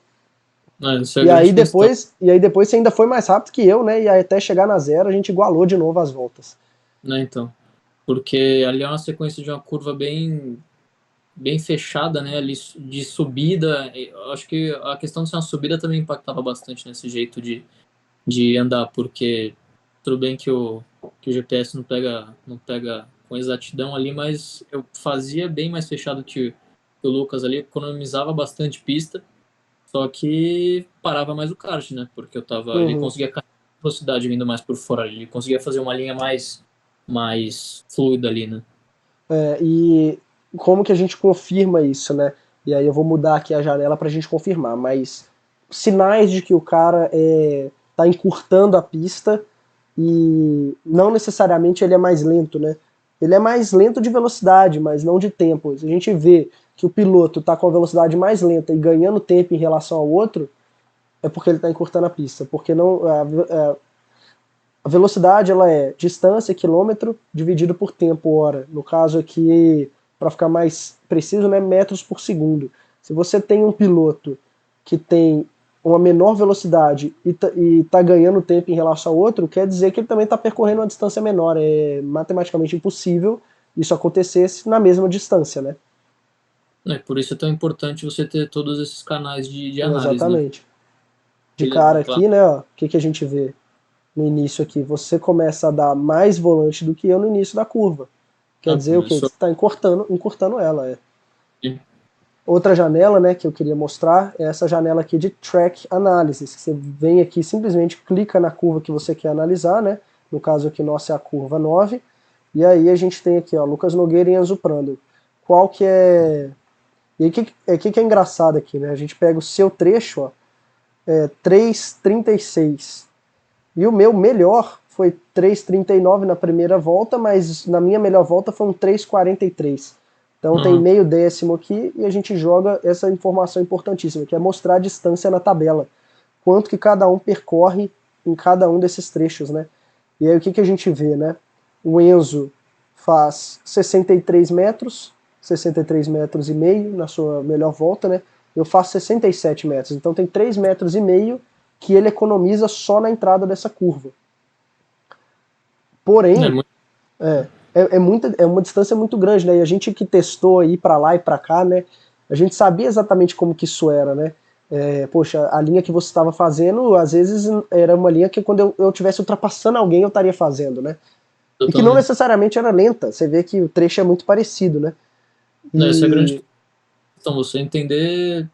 Essa é a grande questão.
E aí depois você ainda foi mais rápido que eu, né? E aí até chegar na zero a gente igualou de novo as voltas.
Né, então. Porque ali é uma sequência de uma curva bem fechada, né, ali de subida. Eu acho que a questão de ser uma subida também impactava bastante nesse jeito de andar, porque tudo bem que o GPS não pega com exatidão ali, mas eu fazia bem mais fechado que o Lucas ali, economizava bastante pista, só que parava mais o kart, né, porque ele
Uhum.
conseguia carregar a velocidade vindo mais por fora, ele conseguia fazer uma linha mais fluida ali, né.
E como que a gente confirma isso, né? E aí eu vou mudar aqui a janela para a gente confirmar, mas sinais de que o cara tá encurtando a pista e não necessariamente ele é mais lento, né? Ele é mais lento de velocidade, mas não de tempo. Se a gente vê que o piloto está com a velocidade mais lenta e ganhando tempo em relação ao outro, é porque ele está encurtando a pista, porque não a velocidade ela é distância, quilômetro, dividido por tempo, hora. No caso aqui, para ficar mais preciso, né, metros por segundo. Se você tem um piloto que tem uma menor velocidade e tá ganhando tempo em relação ao outro, quer dizer que ele também está percorrendo uma distância menor. É matematicamente impossível isso acontecesse na mesma distância, né?
Por isso é tão importante você ter todos esses canais de análise, né?
Exatamente. De cara
Claro,
aqui, né, ó, o que a gente vê no início aqui? Você começa a dar mais volante do que eu no início da curva. Quer dizer o quê? Que
começou.
você está encurtando ela. Outra janela, né, que eu queria mostrar é essa janela aqui de Track Analysis. Você vem aqui, simplesmente clica na curva que você quer analisar, né? No caso aqui nossa é a curva 9. E aí a gente tem aqui, ó, Lucas Nogueira e Enzo Prando. Qual que é... E aí que é engraçado aqui, né? A gente pega o seu trecho, ó, 3,36. E o meu melhor foi 3,39 na primeira volta, mas na minha melhor volta foi um 3,43. Então tem
Uhum.
meio décimo aqui e a gente joga essa informação importantíssima, que é mostrar a distância na tabela. Quanto que cada um percorre em cada um desses trechos, né? E aí o que a gente vê, né? O Enzo faz 63 metros, 63 metros e meio na sua melhor volta, né? Eu faço 67 metros. Então tem 3 metros e meio que ele economiza só na entrada dessa curva.
É
Porém,
muito,
é uma distância muito grande, né? E a gente que testou aí para lá e para cá, né? A gente sabia exatamente como que isso era, né? Poxa, a linha que você estava fazendo, às vezes era uma linha que quando eu tivesse ultrapassando alguém eu estaria fazendo, né? E que não
totalmente.
necessariamente era lenta. Você vê que o trecho é muito parecido, né?
Essa é a grande
E
questão, você entender,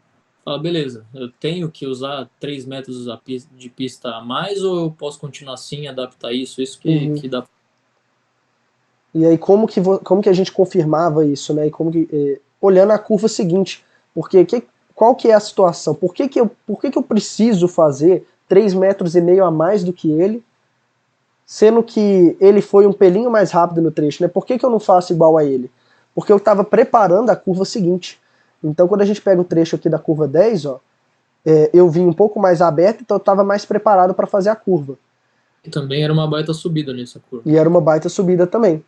falar, beleza, eu tenho que usar 3 metros de pista a mais ou eu posso continuar assim, adaptar isso? Isso
uhum.
que dá.
E aí como que a gente confirmava isso, né? E como que, olhando a curva seguinte, porque qual que é a situação? Por que eu preciso fazer 3 metros e meio a mais do que ele, sendo que ele foi um pelinho mais rápido no trecho, né? Por que eu não faço igual a ele? Porque eu estava preparando a curva seguinte. Então quando a gente pega o trecho aqui da curva 10, ó, eu vim um pouco mais aberto, então eu estava mais preparado para fazer a curva.
E também era uma baita subida nessa curva.
E era uma baita subida também.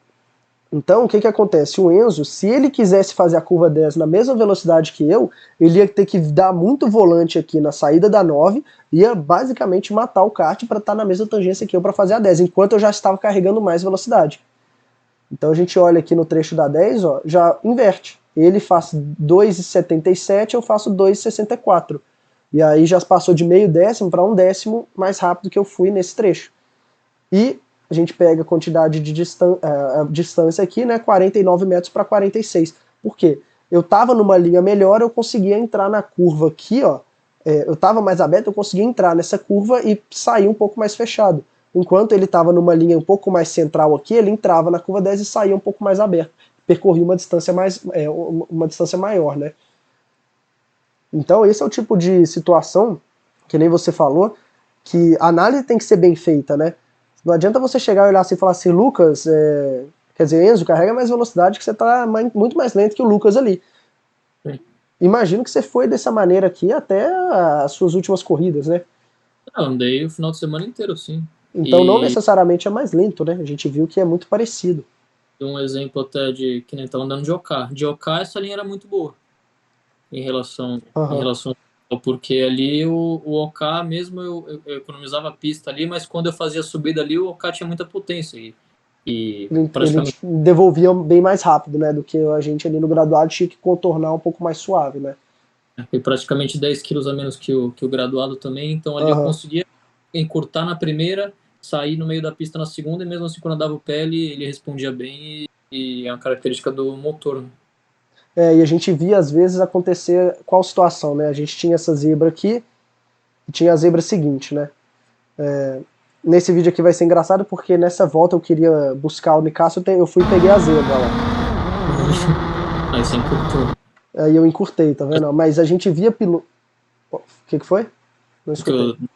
Então, o que acontece? O Enzo, se ele quisesse fazer a curva 10 na mesma velocidade que eu, ele ia ter que dar muito volante aqui na saída da 9, ia basicamente matar o kart para estar na mesma tangência que eu para fazer a 10, enquanto eu já estava carregando mais velocidade. Então a gente olha aqui no trecho da 10, ó, já inverte. Ele faz 2,77, eu faço 2,64. E aí já passou de meio décimo para um décimo mais rápido que eu fui nesse trecho. E a gente pega a quantidade de distância aqui, né, 49 metros para 46. Por quê? Eu estava numa linha melhor, eu conseguia entrar na curva aqui, ó, eu estava mais aberto, eu conseguia entrar nessa curva e sair um pouco mais fechado. Enquanto ele estava numa linha um pouco mais central aqui, ele entrava na curva 10 e saía um pouco mais aberto. Percorria uma distância, uma distância maior, né? Então esse é o tipo de situação, que nem você falou, que a análise tem que ser bem feita, né? Não adianta você chegar e olhar assim e falar assim, Lucas, quer dizer, Enzo, carrega mais velocidade que você está muito mais lento que o Lucas ali.
Sim.
Imagino que você foi dessa maneira aqui até as suas últimas corridas, né?
Eu andei o final de semana inteiro, sim.
Então não
E
necessariamente é mais lento, né? A gente viu que é muito parecido.
um exemplo até de que nem tava andando de OK. De OK essa linha era muito boa em relação, em
Uhum.
relação ao porque ali o OK mesmo eu economizava a pista ali, mas quando eu fazia a subida ali o OK tinha muita potência e
Ele
praticamente
devolvia bem mais rápido, né? Do que a gente ali no graduado tinha que contornar um pouco mais suave, né?
foi praticamente 10 quilos a menos que o graduado também, então ali eu
Uhum.
conseguia encurtar na primeira, sair no meio da pista na segunda, e mesmo assim quando eu dava o pé ele respondia bem e é uma característica do motor, né?
E a gente via às vezes acontecer qual situação, né? A gente tinha essa zebra aqui e tinha a zebra seguinte, né? Nesse vídeo aqui vai ser engraçado porque nessa volta eu queria buscar o Nicasso, eu fui e peguei a zebra lá.
Aí você encurtou.
Aí eu encurtei, tá vendo? Mas a gente via piloto. O que foi? Não
Porque
escutei.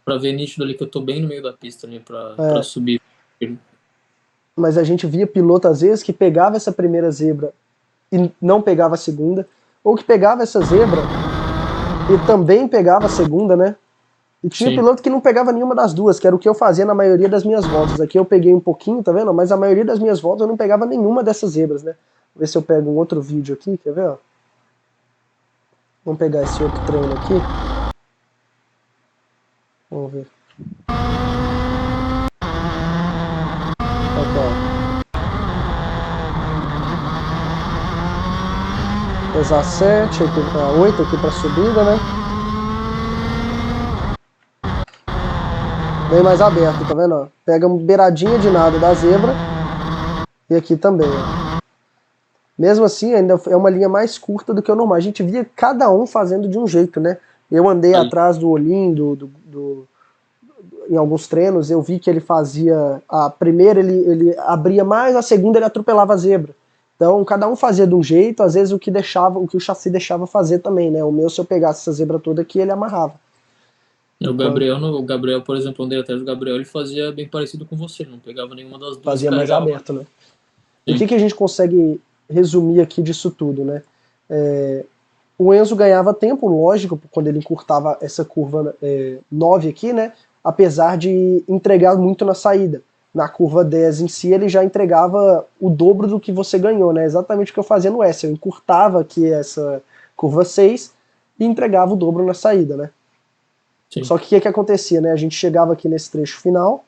pra ver nítido ali que eu tô bem no meio da pista ali pra
É,
subir.
mas a gente via piloto às vezes que pegava essa primeira zebra e não pegava a segunda, ou que pegava essa zebra e também pegava a segunda, né? E tinha
Sim.
piloto que não pegava nenhuma das duas, que era o que eu fazia na maioria das minhas voltas. Aqui eu peguei um pouquinho, tá vendo? Mas a maioria das minhas voltas eu não pegava nenhuma dessas zebras, né? Vou ver se eu pego um outro vídeo aqui, quer ver? Ó? Vamos pegar esse outro treino aqui. Vamos ver. Aqui, ó. Pesar 7, 8 aqui pra subida, né? Bem mais aberto, tá vendo? Ó? Pega uma beiradinha de nada da zebra. E aqui também, ó. Mesmo assim, ainda é uma linha mais curta do que o normal. A gente via cada um fazendo de um jeito, né? Eu andei
Ali.
atrás do Olim, em alguns treinos, eu vi que ele fazia. A primeira ele abria mais, a segunda ele atropelava a zebra. Então, cada um fazia de um jeito, às vezes o que o chassi deixava fazer também, né? O meu, se eu pegasse essa zebra toda aqui, ele amarrava. Enquanto
O Gabriel, por exemplo, andei atrás do Gabriel, ele fazia bem parecido com você, ele não pegava nenhuma das duas e
fazia mais
carregava.
aberto, né? O
Sim.
que a gente consegue resumir aqui disso tudo, né? O Enzo ganhava tempo, lógico, quando ele encurtava essa curva 9 aqui, né? Apesar de entregar muito na saída. Na curva 10 em si, ele já entregava o dobro do que você ganhou, né? Exatamente o que eu fazia no S. Eu encurtava aqui essa curva 6 e entregava o dobro na saída, né?
Sim.
Só que o que acontecia, né? A gente chegava aqui nesse trecho final,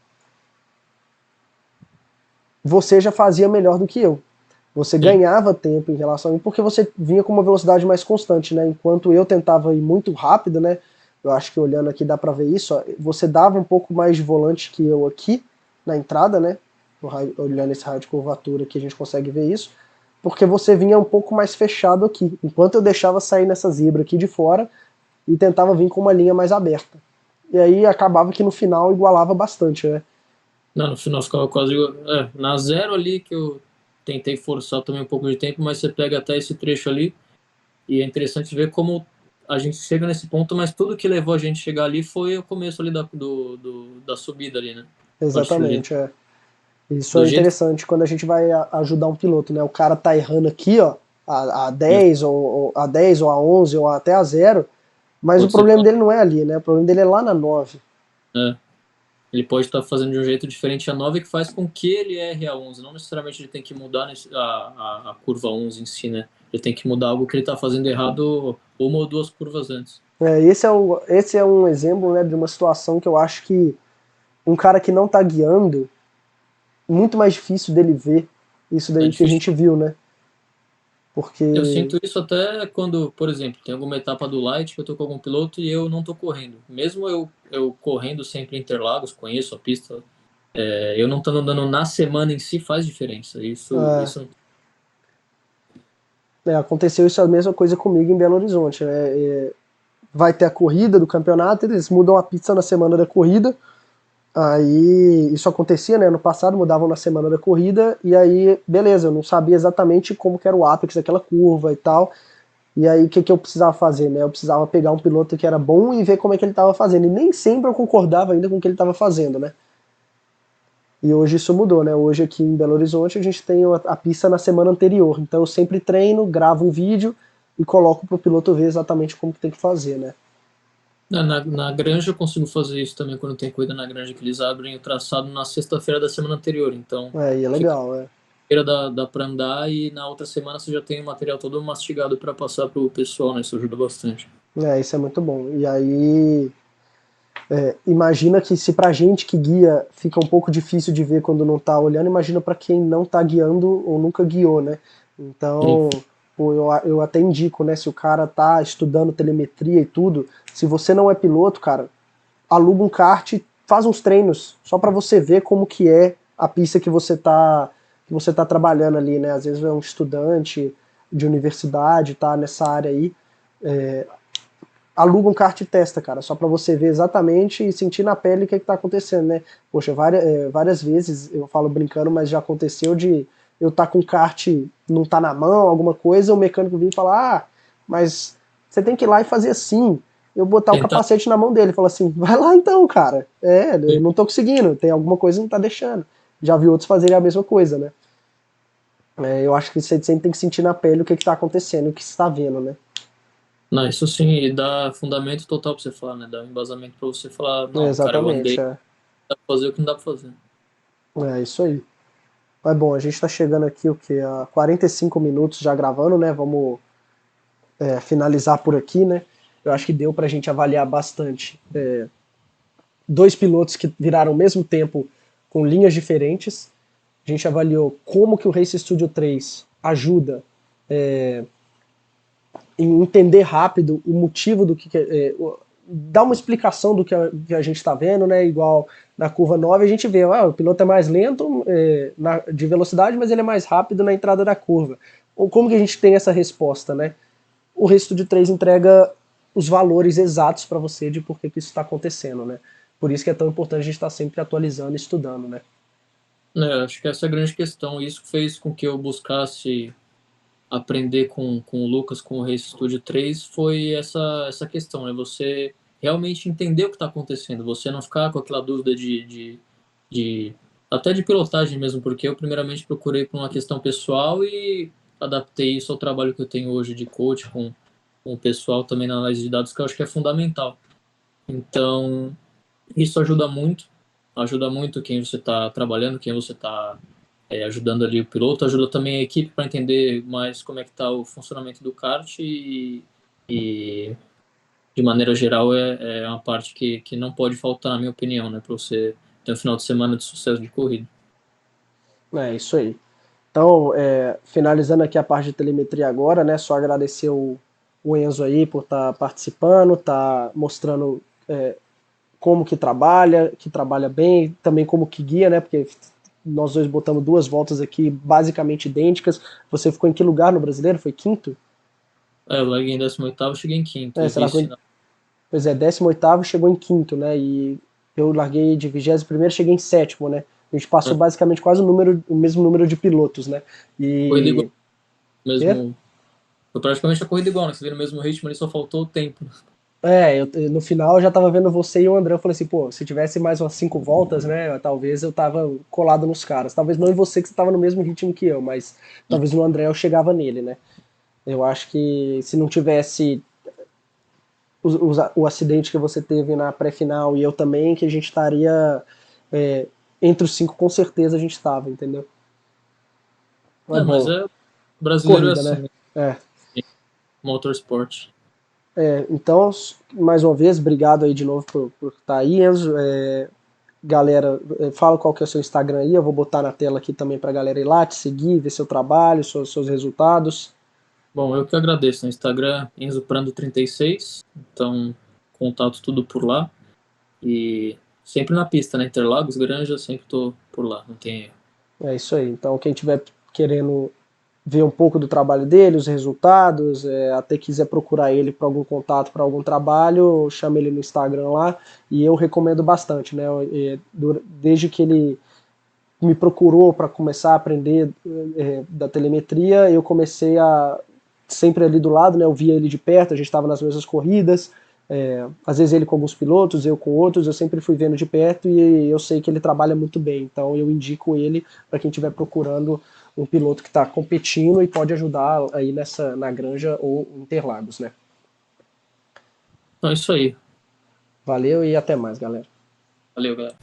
você já fazia melhor do que eu. Você
Sim.
ganhava tempo em relação a mim, porque você vinha com uma velocidade mais constante, né? Enquanto eu tentava ir muito rápido, né? Eu acho que olhando aqui dá pra ver isso, ó, você dava um pouco mais de volante que eu aqui, na entrada, né? Olhando esse raio de curvatura aqui a gente consegue ver isso, porque você vinha um pouco mais fechado aqui, enquanto eu deixava sair nessa zebra aqui de fora e tentava vir com uma linha mais aberta. E aí acabava que no final igualava bastante, né?
Não, no final ficava quase. Na zero ali que eu tentei forçar também um pouco de tempo, mas você pega até esse trecho ali e é interessante ver como a gente chega nesse ponto, mas tudo que levou a gente a chegar ali foi o começo ali da subida ali, né? A partir
Exatamente, é. Isso
do
é
jeito
interessante quando a gente vai ajudar um piloto, né? O cara tá errando aqui, ó, a
que
10 ou a 10 ou a 11 ou até a 0, mas o
pode ser.
problema dele não é ali, né? O problema dele é lá na 9.
É, ele pode estar fazendo de um jeito diferente a 9 que faz com que ele erre a 11. Não necessariamente ele tem que mudar a curva 11 em si, né? Ele tem que mudar algo que ele está fazendo errado uma ou duas curvas antes.
Esse é um exemplo, né, de uma situação que eu acho que um cara que não tá guiando, muito mais difícil dele ver isso
É
daí que a
difícil.
gente viu, né?
Eu
Porque
sinto isso até quando, por exemplo, tem alguma etapa do Light que eu tô com algum piloto e eu não tô correndo. Mesmo eu correndo sempre em Interlagos, conheço a pista, eu não estando andando na semana em si faz diferença.
ah,
Isso
aconteceu isso a mesma coisa comigo em Belo Horizonte, né? Vai ter a corrida do campeonato, eles mudam a pista na semana da corrida. Aí isso acontecia, né? No passado mudavam na semana da corrida, e aí, beleza, eu não sabia exatamente como que era o apex daquela curva e tal. E aí, o que, que eu precisava fazer, né? Eu precisava pegar um piloto que era bom e ver como é que ele estava fazendo. E nem sempre eu concordava ainda com o que ele estava fazendo, né? E hoje isso mudou, né? Hoje aqui em Belo Horizonte a gente tem a pista na semana anterior. Então eu sempre treino, gravo um vídeo e coloco para o piloto ver exatamente como que tem que fazer, né?
na granja eu consigo fazer isso também quando tem corrida na granja, que eles abrem o traçado na sexta-feira da semana anterior. Então,
É, e é
fica
legal, é.
dá para andar e na outra semana você já tem o material todo mastigado para passar pro pessoal, né? Isso ajuda bastante.
É, isso é muito bom. E aí, imagina que se pra gente que guia fica um pouco difícil de ver quando não tá olhando, imagina pra quem não tá guiando ou nunca guiou, né?
Sim.
Então, pô, eu até indico, né? Se o cara tá estudando telemetria e tudo, se você não é piloto, cara, aluga um kart, faz uns treinos, só pra você ver como que é a pista que você tá trabalhando ali, né? Às vezes é um estudante de universidade, tá nessa área aí, aluga um kart e testa, cara, só para você ver exatamente e sentir na pele o que, é que tá acontecendo, né? Poxa, várias vezes eu falo brincando, mas já aconteceu de eu tá com o kart, não tá na mão, alguma coisa, o mecânico vir e falar, mas você tem que ir lá e fazer assim. Eu botar o
Tentar.
capacete na mão dele, falar assim, vai lá então, cara. Eu não tô conseguindo, tem alguma coisa que não tá deixando. Já vi outros fazerem a mesma coisa, né? Eu acho que você sempre tem que sentir na pele o que, é que tá acontecendo, o que você está vendo, né?
Não, isso sim, e dá fundamento total pra você falar, né? Dá um embasamento pra você falar, não, cara, eu andei,
Exatamente,
dá pra fazer o que não dá pra fazer.
é isso aí. Mas bom, a gente está chegando aqui o que a 45 minutos já gravando, né? Vamos finalizar por aqui, né? Eu acho que deu para a gente avaliar bastante dois pilotos que viraram ao mesmo tempo com linhas diferentes. A gente avaliou como que o Race Studio 3 ajuda em entender rápido o motivo do dar uma explicação do que a gente está vendo, né? Igual na curva 9 a gente vê, o piloto é mais lento de velocidade, mas ele é mais rápido na entrada da curva. Ou como que a gente tem essa resposta, né? O resto de 3 entrega os valores exatos para você de por que isso está acontecendo, né? Por isso que é tão importante a gente estar sempre atualizando e estudando, né?
Acho que essa é a grande questão. Isso fez com que eu buscasse aprender com o Lucas, com o Race Studio 3, foi essa questão, né? Você realmente entender o que está acontecendo, você não ficar com aquela dúvida de até de pilotagem mesmo, porque eu primeiramente procurei por uma questão pessoal e adaptei isso ao trabalho que eu tenho hoje de coach com o pessoal também na análise de dados, que eu acho que é fundamental. Então, isso ajuda muito quem você está trabalhando, quem você está ajudando ali o piloto, ajuda também a equipe para entender mais como é que está o funcionamento do kart e de maneira geral é uma parte que não pode faltar, na minha opinião, né, para você ter um final de semana de sucesso de corrida.
É isso aí. Então, finalizando aqui a parte de telemetria agora, né? Só agradecer o Enzo aí por estar participando, tá mostrando como que trabalha bem, também como que guia, né? Porque nós dois botamos duas voltas aqui basicamente idênticas. Você ficou em que lugar no brasileiro? Foi quinto?
Eu larguei em 18º, cheguei em quinto e
Será que
vice.
Pois é, 18º chegou em quinto, né? E eu larguei de 21º, cheguei em sétimo, né? A gente passou basicamente quase o mesmo número de pilotos, né?
Corrida igual,
E. Quê?
mesmo, foi praticamente a corrida igual, né? Você vê no mesmo ritmo, ali só faltou o tempo.
No final eu já tava vendo você e o André, eu falei assim, pô, se tivesse mais umas 5 voltas, né, talvez eu tava colado nos caras. Talvez não em você que você tava no mesmo ritmo que eu, mas talvez no André eu chegava nele, né. Eu acho que se não tivesse o acidente que você teve na pré-final e eu também, que a gente estaria é, entre os 5 com certeza a gente estava, entendeu? Mas
Mas
bom,
brasileiro é
corrida,
assim,
né?
né?
É.
Motorsport.
Então, mais uma vez, obrigado aí de novo por estar aí, Enzo. Galera, fala qual que é o seu Instagram aí, eu vou botar na tela aqui também pra galera ir lá, te seguir, ver seu trabalho, seus resultados.
Bom, eu que agradeço. No Instagram, EnzoPrando36. Então, contato tudo por lá. E sempre na pista, né? Interlagos, Granja, sempre tô por lá, não tem erro.
É isso aí. Então, quem tiver querendo ver um pouco do trabalho dele, os resultados, até quiser procurar ele para algum contato, para algum trabalho, chama ele no Instagram lá. E eu recomendo bastante, né? Desde que ele me procurou para começar a aprender da telemetria, eu comecei a sempre ali do lado, né? Eu via ele de perto, a gente estava nas mesmas corridas, às vezes ele com alguns pilotos, eu com outros, eu sempre fui vendo de perto e eu sei que ele trabalha muito bem, então eu indico ele para quem estiver procurando um piloto que está competindo e pode ajudar aí na Granja ou Interlagos, né?
Então é isso aí.
Valeu e até mais, galera.
Valeu, galera.